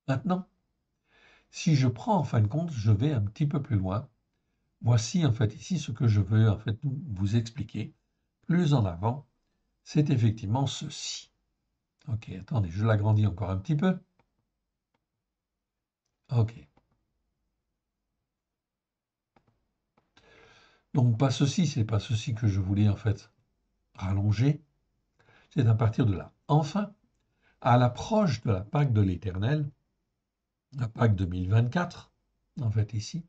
Maintenant, si je prends en fin de compte, je vais un petit peu plus loin. Voici en fait ici ce que je veux en fait vous expliquer. Plus en avant, c'est effectivement ceci. Ok, attendez, je l'agrandis encore un petit peu. Ok. Donc pas ceci, c'est pas ceci que je voulais en fait rallonger. C'est à partir de là. Enfin, à l'approche de la Pâque de l'Éternel, la Pâque 2024, en fait ici,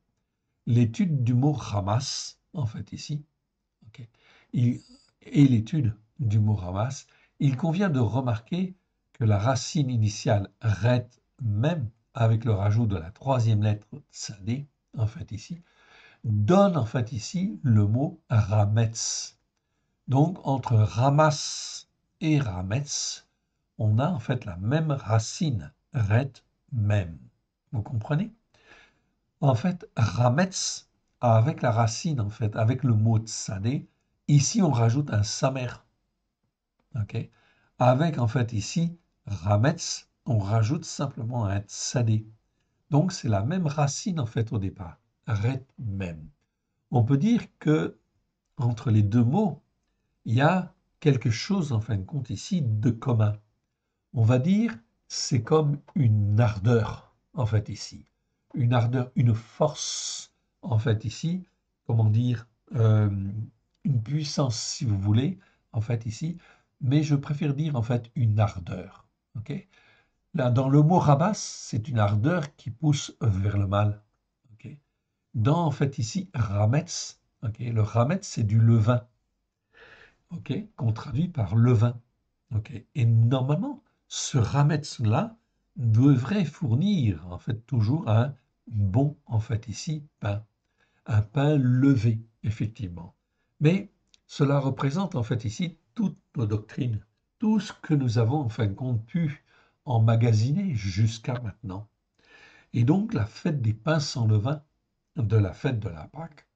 l'étude du mot Hamas, en fait ici, okay, et l'étude du mot Hamas, il convient de remarquer que la racine initiale ret même, avec le rajout de la troisième lettre tsadé, en fait ici, donne en fait ici le mot rametz. Donc entre ramas et rametz, on a en fait la même racine, ret, même. Vous comprenez? En fait, rametz, avec la racine, en fait, avec le mot tsadé, ici on rajoute un samer. Okay. Avec en fait ici, rametz, on rajoute simplement un tsadé. Donc c'est la même racine en fait au départ, ret, même. On peut dire que entre les deux mots, il y a quelque chose en fin de compte ici de commun. On va dire c'est comme une ardeur en fait ici, une ardeur, une force en fait ici, comment dire, une puissance si vous voulez en fait ici, mais je préfère dire en fait une ardeur. Ok. Là, dans le mot rabas, c'est une ardeur qui pousse vers le mal. Ok. Dans en fait ici rametz, ok, le rametz c'est du levain, ok, qu'on traduit par levain. Ok. Et normalement, ce rametz-là devrait fournir en fait toujours un bon, en fait ici, pain. Un pain levé, effectivement. Mais cela représente en fait ici toutes nos doctrines, tout ce que nous avons en fin de compte pu emmagasiner jusqu'à maintenant. Et donc la fête des pains sans levain, de la fête de la Pâque,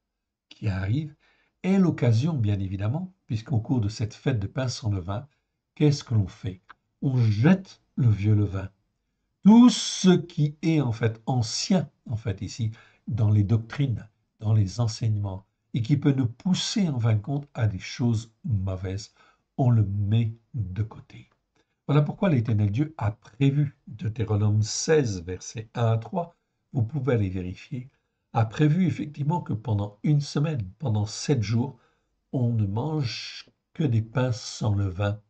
qui arrive, est l'occasion, bien évidemment, puisqu'au cours de cette fête de pain sans levain, qu'est-ce que l'on fait? On jette le vieux levain. Tout ce qui est en fait ancien, en fait ici, dans les doctrines, dans les enseignements, et qui peut nous pousser en fin de compte à des choses mauvaises, on le met de côté. Voilà pourquoi l'Éternel Dieu a prévu, Deutéronome 16, versets 1 à 3, vous pouvez aller vérifier, a prévu effectivement que pendant une semaine, pendant 7 jours, on ne mange que des pains sans levain.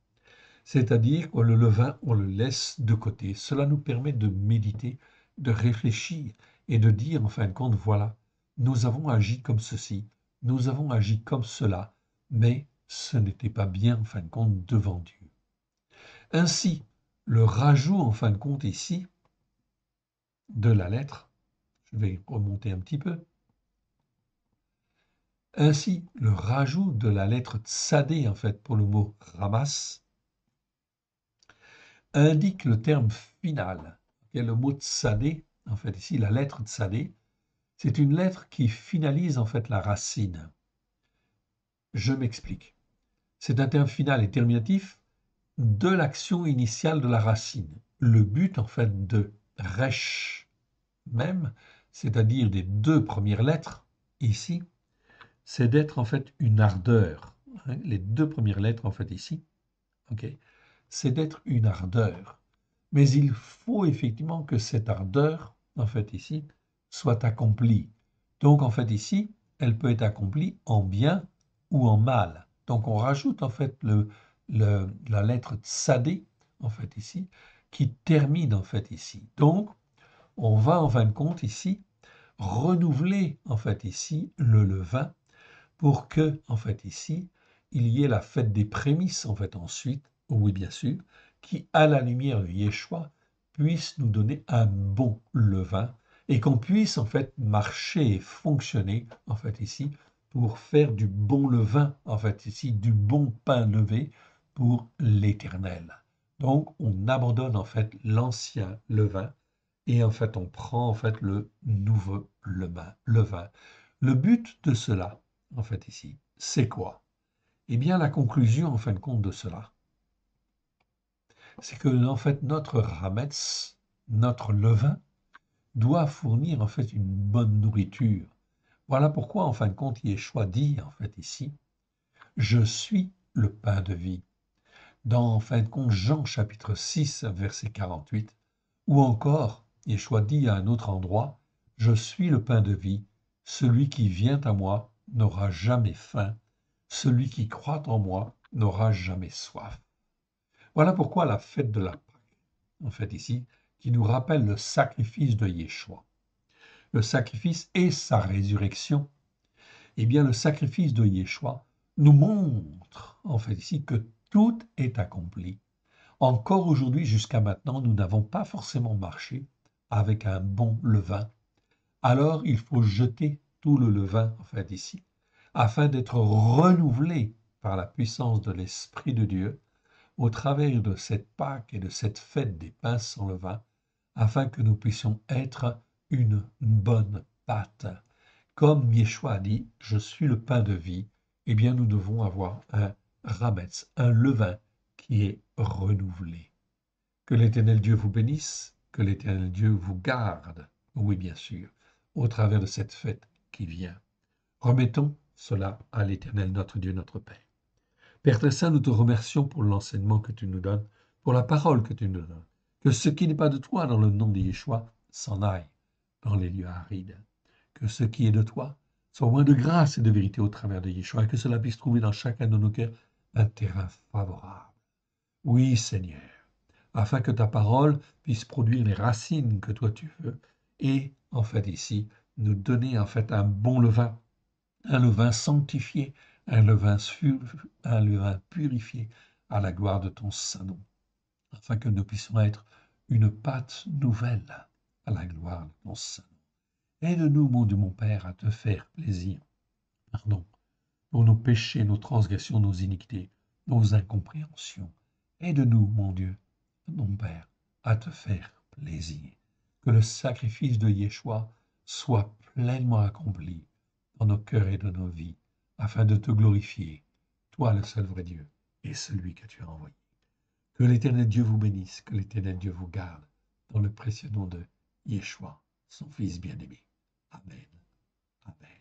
C'est-à-dire que le levain, on le laisse de côté. Cela nous permet de méditer, de réfléchir et de dire en fin de compte, voilà, nous avons agi comme ceci, nous avons agi comme cela, mais ce n'était pas bien en fin de compte devant Dieu. Ainsi, le rajout en fin de compte ici de la lettre, je vais remonter un petit peu, ainsi le rajout de la lettre tsadé en fait pour le mot ramas indique le terme final. Et le mot tsadé, en fait ici la lettre tsadé, c'est une lettre qui finalise en fait la racine. Je m'explique. C'est un terme final et terminatif de l'action initiale de la racine. Le but en fait de resh même, c'est-à-dire des deux premières lettres ici, c'est d'être en fait une ardeur. Les deux premières lettres en fait ici, ok, c'est d'être une ardeur. Mais il faut effectivement que cette ardeur, en fait ici, soit accomplie. Donc en fait ici, elle peut être accomplie en bien ou en mal. Donc on rajoute en fait la lettre tsadé, en fait ici, qui termine en fait ici. Donc on va en fin de compte ici renouveler en fait ici le levain pour que en fait ici il y ait la fête des prémices en fait ensuite, oui bien sûr, qui à la lumière de Yeshua puisse nous donner un bon levain et qu'on puisse en fait marcher et fonctionner en fait ici pour faire du bon levain en fait ici, du bon pain levé pour l'Éternel. Donc on abandonne en fait l'ancien levain et en fait on prend en fait le nouveau levain. Le but de cela, en fait ici, c'est quoi? Eh bien la conclusion en fin de compte de cela, c'est que en fait notre rametz, notre levain, doit fournir en fait une bonne nourriture. Voilà pourquoi en fin de compte Yeshua dit en fait ici, je suis le pain de vie. Dans en fin de compte Jean chapitre 6 verset 48, ou encore Yeshua dit à un autre endroit, je suis le pain de vie, celui qui vient à moi n'aura jamais faim, celui qui croit en moi n'aura jamais soif. Voilà pourquoi la fête de la Pâque, en fait ici, qui nous rappelle le sacrifice de Yeshua. Le sacrifice et sa résurrection. Eh bien, le sacrifice de Yeshua nous montre, en fait ici, que tout est accompli. Encore aujourd'hui, jusqu'à maintenant, nous n'avons pas forcément marché avec un bon levain. Alors, il faut jeter tout le levain, en fait, ici, afin d'être renouvelés par la puissance de l'Esprit de Dieu au travers de cette Pâque et de cette fête des pains sans levain, afin que nous puissions être une bonne pâte. Comme Yeshua a dit, je suis le pain de vie, eh bien nous devons avoir un rametz, un levain qui est renouvelé. Que l'Éternel Dieu vous bénisse, que l'Éternel Dieu vous garde, oui bien sûr, au travers de cette fête qui vient. Remettons cela à l'Éternel notre Dieu, notre Père. Père très saint, nous te remercions pour l'enseignement que tu nous donnes, pour la parole que tu nous donnes. Que ce qui n'est pas de toi dans le nom de Yeshua s'en aille dans les lieux arides. Que ce qui est de toi soit moins de grâce et de vérité au travers de Yeshua, et que cela puisse trouver dans chacun de nos cœurs un terrain favorable. Oui, Seigneur, afin que ta parole puisse produire les racines que toi tu veux, et en fait ici, nous donner en fait un bon levain, un levain sanctifié, un levain purifié à la gloire de ton saint nom, afin que nous puissions être une pâte nouvelle à la gloire de ton saint nom. Aide-nous, mon Dieu, mon Père, à te faire plaisir, pardon, pour nos péchés, nos transgressions, nos iniquités, nos incompréhensions. Aide-nous, mon Dieu, mon Père, à te faire plaisir. Que le sacrifice de Yeshua soit pleinement accompli dans nos cœurs et dans nos vies, afin de te glorifier, toi le seul vrai Dieu et celui que tu as envoyé. Que l'Éternel Dieu vous bénisse, que l'Éternel Dieu vous garde, dans le précieux nom de Yeshua, son Fils bien-aimé. Amen. Amen.